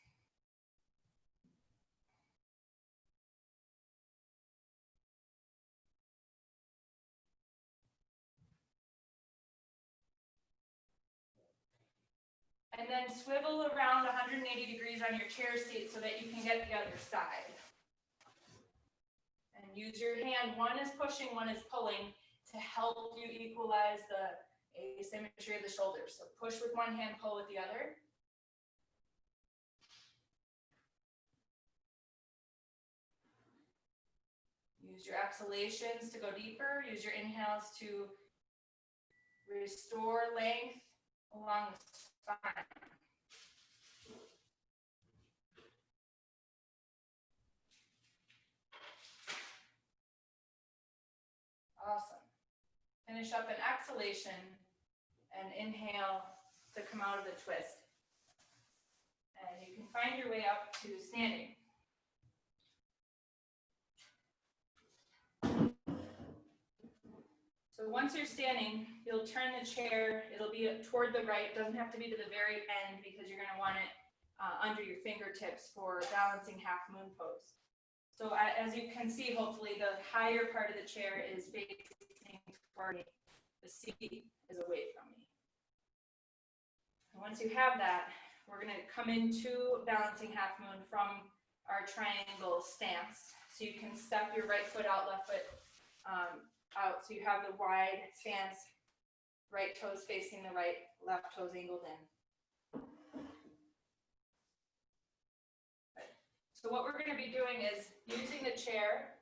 And then swivel around 180 degrees on your chair seat so that you can get the other side. And use your hand, one is pushing, one is pulling, to help you equalize the asymmetry of the shoulders. So push with one hand, pull with the other. Use your exhalations to go deeper. Use your inhales to restore length along the spine. Awesome. Finish up an exhalation and inhale to come out of the twist. And you can find your way up to standing. So once you're standing, you'll turn the chair, it'll be toward the right, doesn't have to be to the very end because you're gonna want it under your fingertips for balancing half moon pose. So as you can see, hopefully the higher part of the chair is facing toward me. The seat is away from me. And once you have that, we're gonna come into balancing half moon from our triangle stance. So you can step your right foot out, left foot out, so you have the wide stance, right toes facing the right, left toes angled in. So what we're going to be doing is using the chair.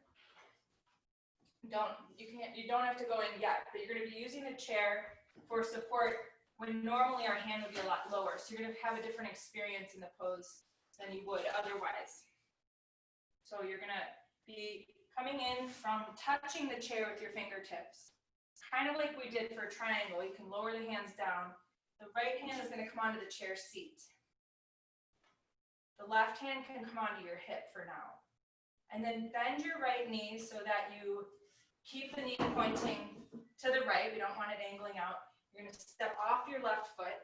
You don't have to go in yet, but you're going to be using the chair for support when normally our hand would be a lot lower. So you're going to have a different experience in the pose than you would otherwise. So you're going to be coming in from touching the chair with your fingertips, kind of like we did for a triangle. You can lower the hands down. The right hand is going to come onto the chair seat. The left hand can come onto your hip for now. And then bend your right knee so that you keep the knee pointing to the right. We don't want it angling out. You're going to step off your left foot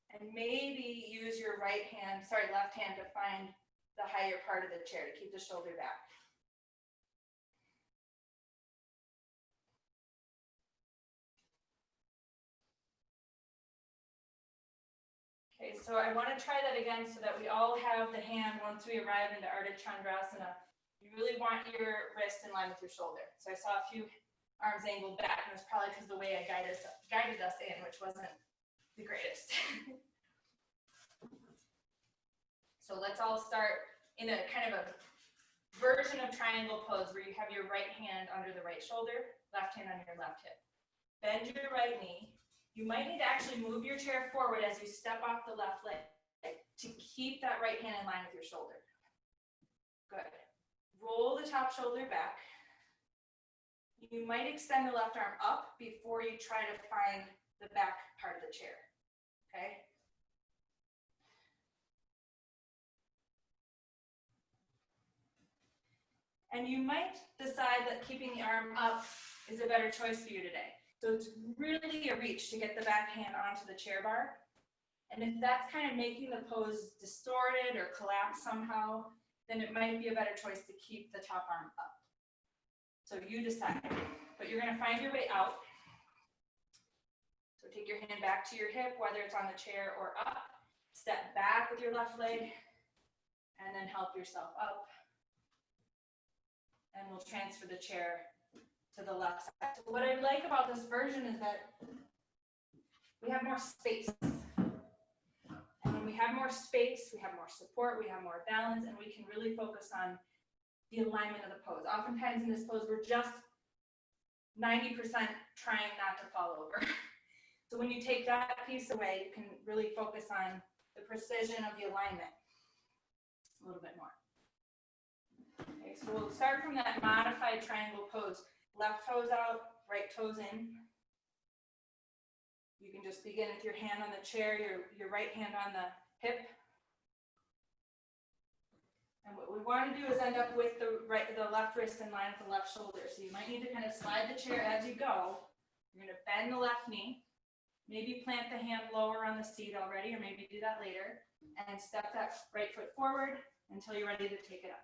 and maybe use your left hand to find the higher part of the chair to keep the shoulder back. Okay, so I want to try that again so that we all have the hand once we arrive into Ardha Chandrasana. You really want your wrist in line with your shoulder. So I saw a few arms angled back, and it's probably because the way I guided us in, which wasn't the greatest. So let's all start in a kind of a version of triangle pose where you have your right hand under the right shoulder, left hand on your left hip. Bend your right knee. You might need to actually move your chair forward as you step off the left leg to keep that right hand in line with your shoulder. Good. Roll the top shoulder back. You might extend the left arm up before you try to find the back part of the chair, okay? And you might decide that keeping the arm up is a better choice for you today. So it's really a reach to get the back hand onto the chair bar. And if that's kind of making the pose distorted or collapse somehow, then it might be a better choice to keep the top arm up. So you decide, but you're gonna find your way out. So take your hand back to your hip, whether it's on the chair or up. Step back with your left leg, and then help yourself up. And we'll transfer the chair to the left side. So what I like about this version is that we have more space. And when we have more space, we have more support, we have more balance, and we can really focus on the alignment of the pose. Oftentimes in this pose, we're just 90% trying not to fall over. So when you take that piece away, you can really focus on the precision of the alignment a little bit more. Okay, so we'll start from that modified triangle pose. Left toes out, right toes in. You can just begin with your hand on the chair, your right hand on the hip. And what we want to do is end up with the left wrist in line with the left shoulder. So you might need to kind of slide the chair as you go. You're going to bend the left knee. Maybe plant the hand lower on the seat already, or maybe do that later. And step that right foot forward until you're ready to take it up.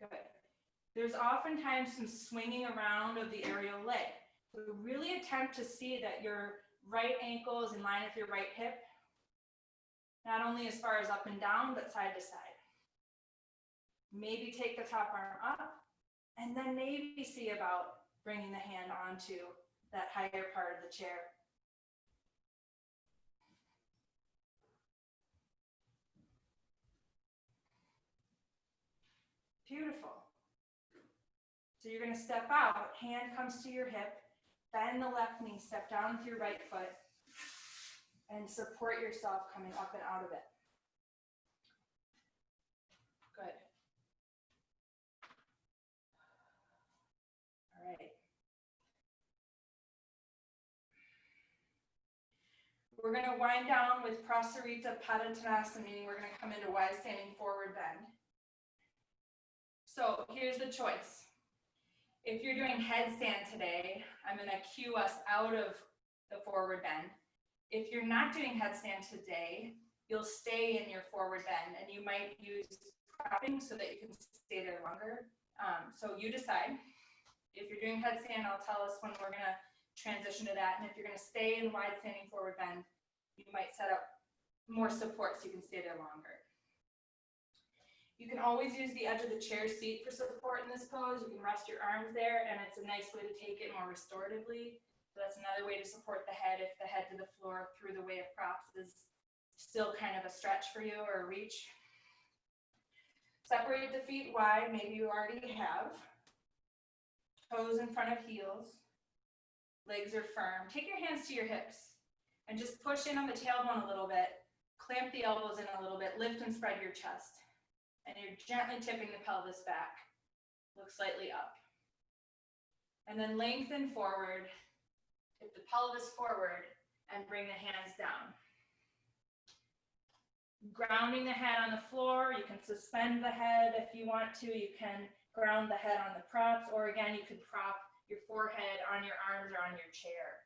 Good. There's oftentimes some swinging around of the aerial leg. So really attempt to see that your right ankle is in line with your right hip, not only as far as up and down, but side to side. Maybe take the top arm up, and then maybe see about bringing the hand onto that higher part of the chair. Beautiful. So you're going to step out, hand comes to your hip, bend the left knee, step down with your right foot, and support yourself coming up and out of it. Good. All right. We're going to wind down with Prosarita Paratanasa, meaning we're going to come into wide standing forward bend. So here's the choice. If you're doing headstand today, I'm going to cue us out of the forward bend. If you're not doing headstand today, you'll stay in your forward bend, and you might use propping so that you can stay there longer. So you decide. If you're doing headstand, I'll tell us when we're going to transition to that. And if you're going to stay in wide standing forward bend, you might set up more support so you can stay there longer. You can always use the edge of the chair seat for support in this pose. You can rest your arms there, and it's a nice way to take it more restoratively. So that's another way to support the head if the head to the floor through the way of props is still kind of a stretch for you or a reach. Separate the feet wide, maybe you already have. Toes in front of heels. Legs are firm. Take your hands to your hips and just push in on the tailbone a little bit. Clamp the elbows in a little bit. Lift and spread your chest. And you're gently tipping the pelvis back. Look slightly up. And then lengthen forward. Tip the pelvis forward and bring the hands down. Grounding the head on the floor. You can suspend the head if you want to. You can ground the head on the props, or again, you could prop your forehead on your arms or on your chair.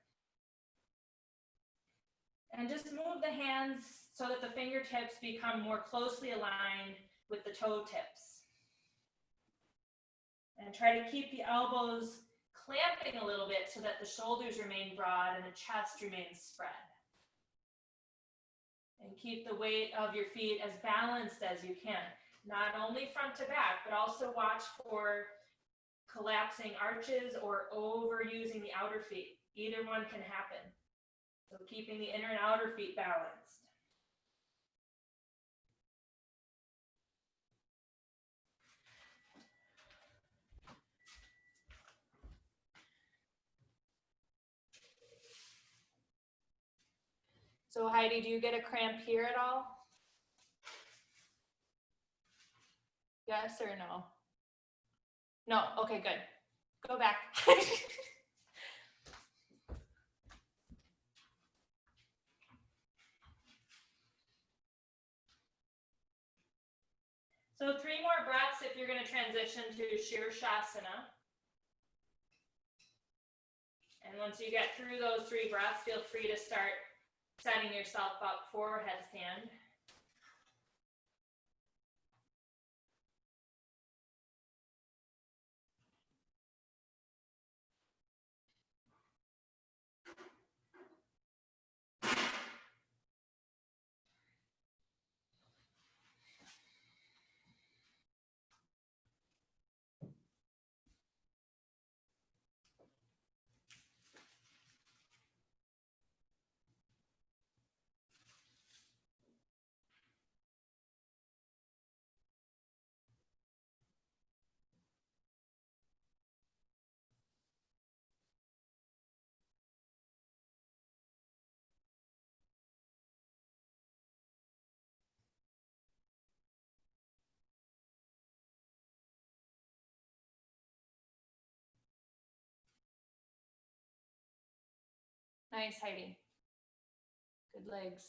And just move the hands so that the fingertips become more closely aligned with the toe tips. And try to keep the elbows clamping a little bit so that the shoulders remain broad and the chest remains spread. And keep the weight of your feet as balanced as you can. Not only front to back, but also watch for collapsing arches or overusing the outer feet. Either one can happen. So keeping the inner and outer feet balanced. So Heidi, do you get a cramp here at all? Yes or no? No, okay, good. Go back. So 3 more breaths if you're going to transition to Shavasana. And once you get through those 3 breaths, feel free to start setting yourself up for headstand. Nice, Heidi. Good legs.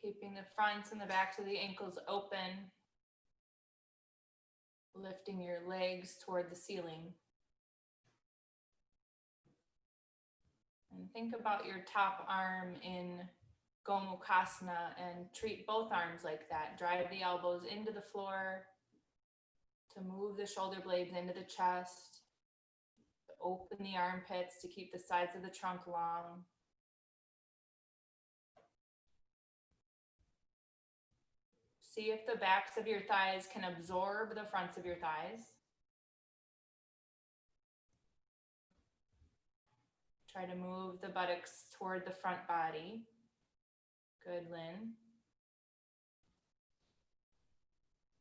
Keeping the fronts and the backs of the ankles open. Lifting your legs toward the ceiling. And think about your top arm in Gomukhasana and treat both arms like that. Drive the elbows into the floor to move the shoulder blades into the chest. To open the armpits to keep the sides of the trunk long. See if the backs of your thighs can absorb the fronts of your thighs. Try to move the buttocks toward the front body. Good, Lynn.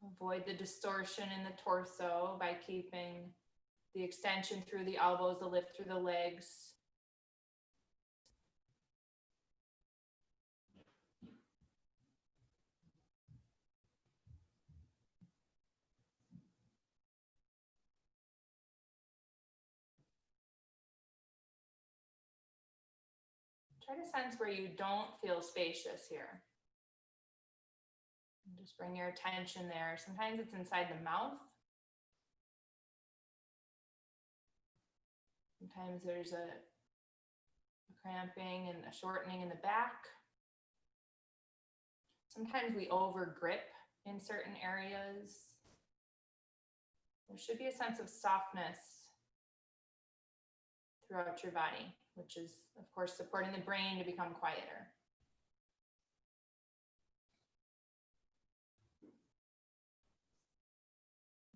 Avoid the distortion in the torso by keeping the extension through the elbows, the lift through the legs. Try to sense where you don't feel spacious here. And just bring your attention there. Sometimes it's inside the mouth. Sometimes there's a cramping and a shortening in the back. Sometimes we over grip in certain areas. There should be a sense of softness throughout your body, which is, of course, supporting the brain to become quieter.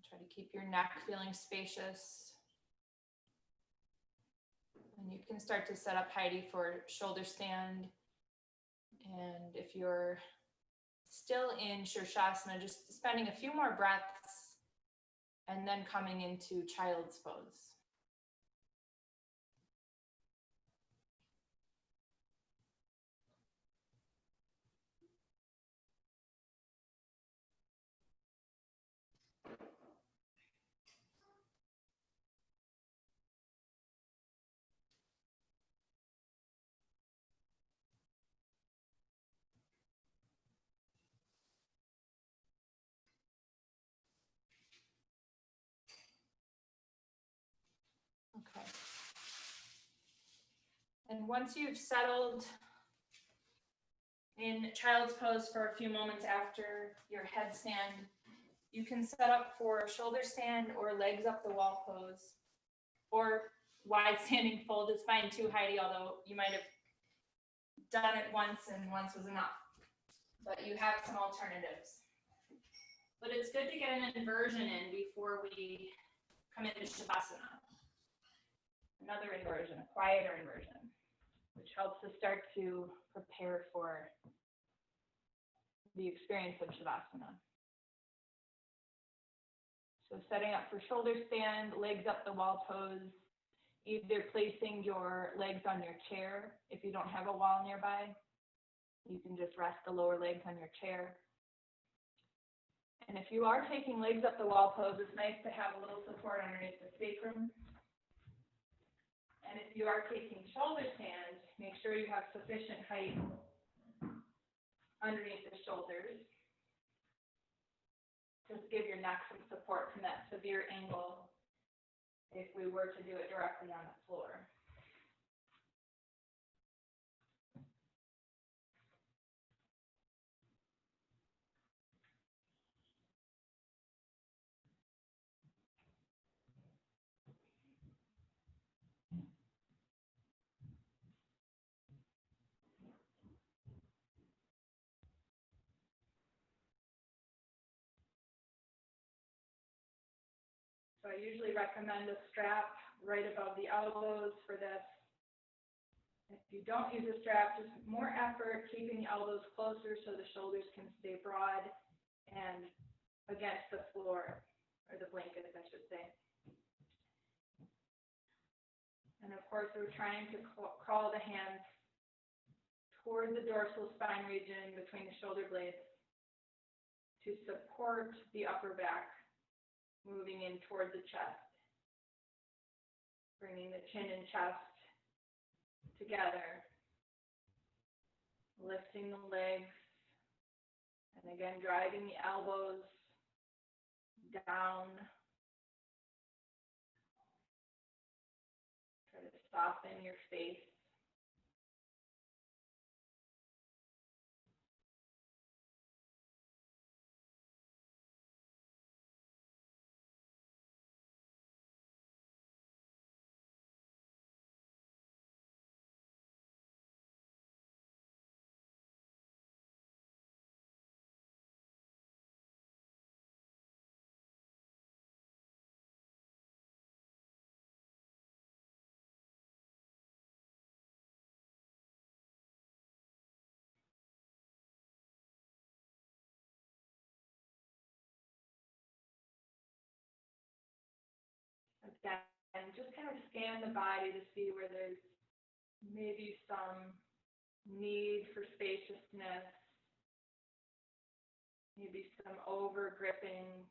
Try to keep your neck feeling spacious. And you can start to set up, Heidi, for shoulder stand. And if you're still in Shavasana, just spending a few more breaths and then coming into child's pose. Okay. And once you've settled in child's pose for a few moments after your headstand, you can set up for shoulder stand or legs up the wall pose, or wide standing fold is fine too, Heidi, although you might have done it once and once was enough, but you have some alternatives. But it's good to get an inversion in before we come into Shavasana. Another inversion, a quieter inversion, which helps us start to prepare for the experience of Shavasana. So setting up for shoulder stand, legs up the wall pose, either placing your legs on your chair. If you don't have a wall nearby, you can just rest the lower legs on your chair. And if you are taking legs up the wall pose, it's nice to have a little support underneath the sacrum. And if you are taking shoulder stand, make sure you have sufficient height underneath the shoulders. just give your neck some support from that severe angle if we were to do it directly on the floor. So I usually recommend a strap right above the elbows for this. If you don't use a strap, just more effort keeping the elbows closer so the shoulders can stay broad and against the floor, or the blanket, I should say. And of course, we're trying to crawl the hands toward the dorsal spine region between the shoulder blades to support the upper back, moving in toward the chest, bringing the chin and chest together, lifting the legs, and again, driving the elbows down. Try to soften your face. Again, just kind of scan the body to see where there's maybe some need for spaciousness, maybe some over gripping.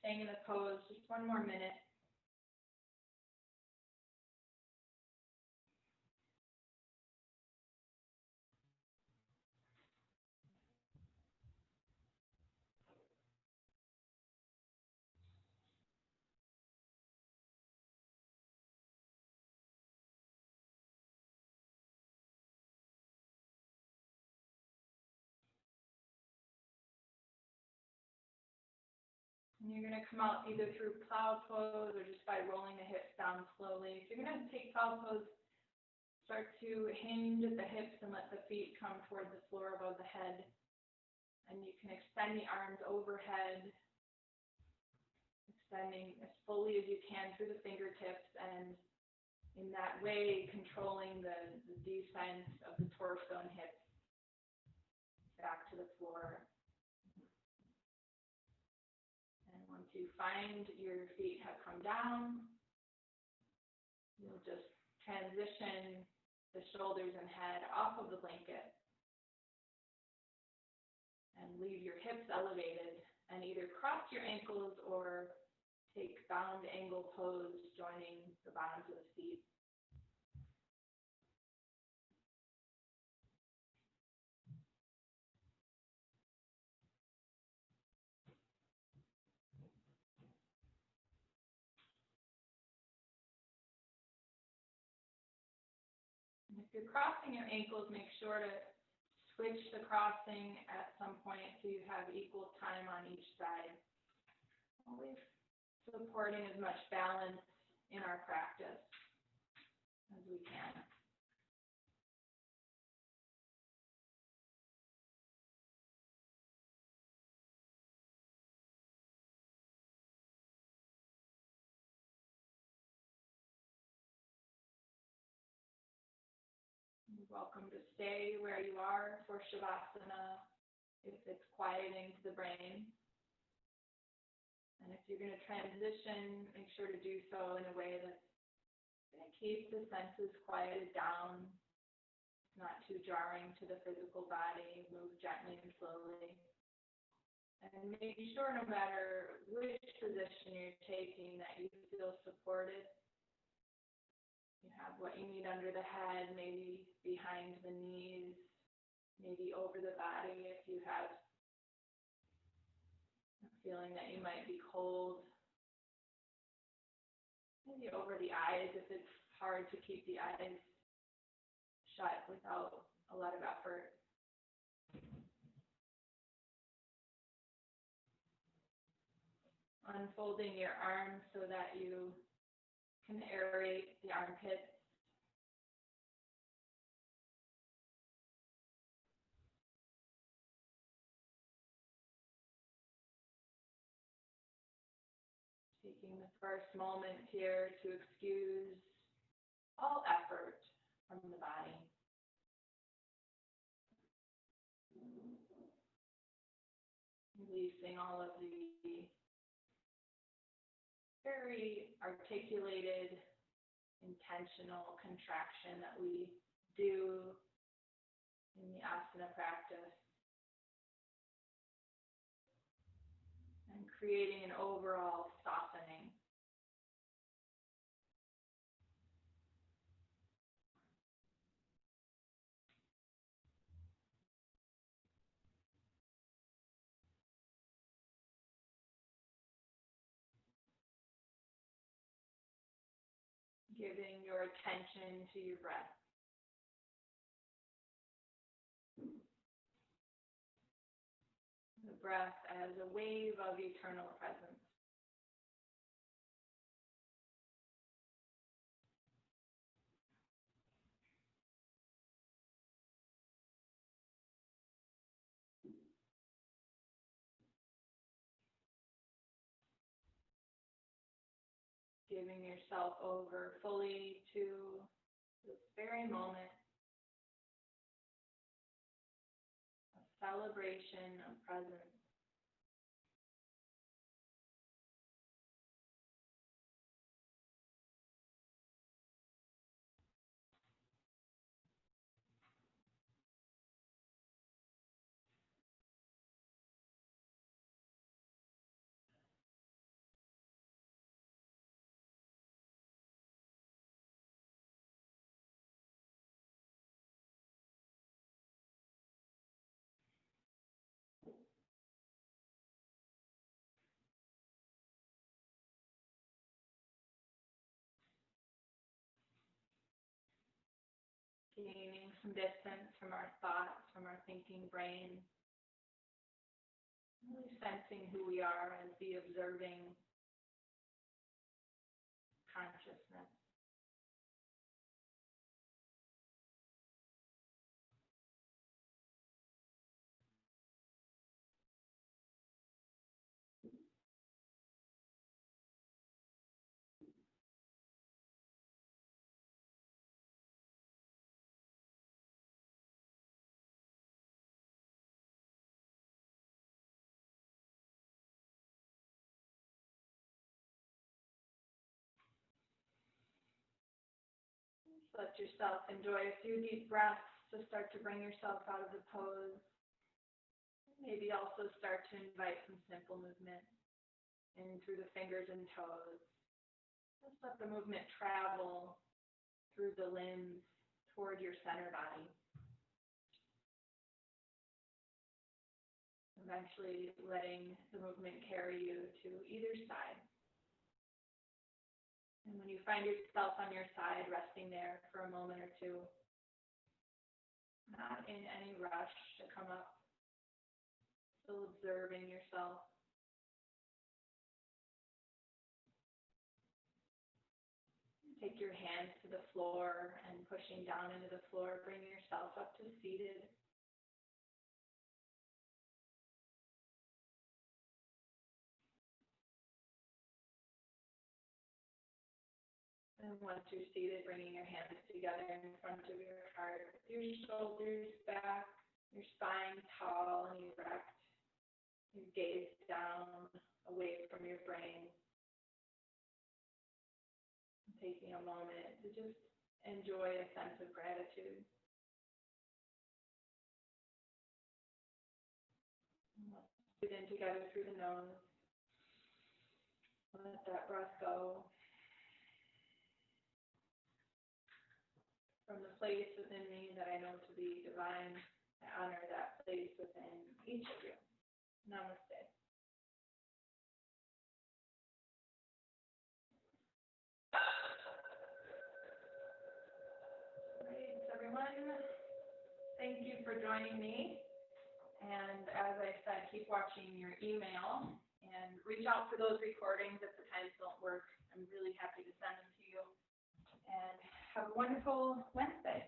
Staying in the pose, just one more minute. And you're going to come out either through plow pose or just by rolling the hips down slowly. So you're going to take plow pose, start to hinge at the hips and let the feet come toward the floor above the head. And you can extend the arms overhead, extending as fully as you can through the fingertips, and in that way controlling the descent of the torso and hips back to the floor. Once you find your feet have come down, you'll just transition the shoulders and head off of the blanket and leave your hips elevated, and either cross your ankles or take bound angle pose, joining the bottoms of the feet. If you're crossing your ankles, make sure to switch the crossing at some point so you have equal time on each side. Always supporting as much balance in our practice as we can. You're welcome to stay where you are for Shavasana if it's quieting to the brain. And if you're going to transition, make sure to do so in a way that's going to keep the senses quieted down, not too jarring to the physical body, move gently and slowly. And make sure no matter which position you're taking that you feel supported. You have what you need under the head, maybe behind the knees, maybe over the body if you have a feeling that you might be cold. Maybe over the eyes if it's hard to keep the eyes shut without a lot of effort. Unfolding your arms so that you can aerate the armpits. Taking the first moment here to excuse all effort from the body. Releasing all of the very articulated, intentional contraction that we do in the asana practice. And creating an overall softening. Giving your attention to your breath. The breath as a wave of eternal presence. Giving yourself over fully to this very moment. A celebration of presence. Gaining some distance from our thoughts, from our thinking brain. Really sensing who we are as the observing consciousness. Let yourself enjoy a few deep breaths to start to bring yourself out of the pose. Maybe also start to invite some simple movement in through the fingers and toes. Just let the movement travel through the limbs toward your center body. Eventually letting the movement carry you to either side. And when you find yourself on your side, resting there for a moment or two, not in any rush to come up, still observing yourself. Take your hands to the floor and pushing down into the floor, bring yourself up to seated. And once you're seated, bringing your hands together in front of your heart, your shoulders back, your spine tall and erect, your gaze down, away from your brain. Taking a moment to just enjoy a sense of gratitude. Breathe in together through the nose. Let that breath go. From the place within me that I know to be divine, I honor that place within each of you. Namaste. Great, everyone. Thank you for joining me. And as I said, keep watching your email and reach out for those recordings if the times don't work. I'm really happy to send them to you. And have a wonderful Wednesday.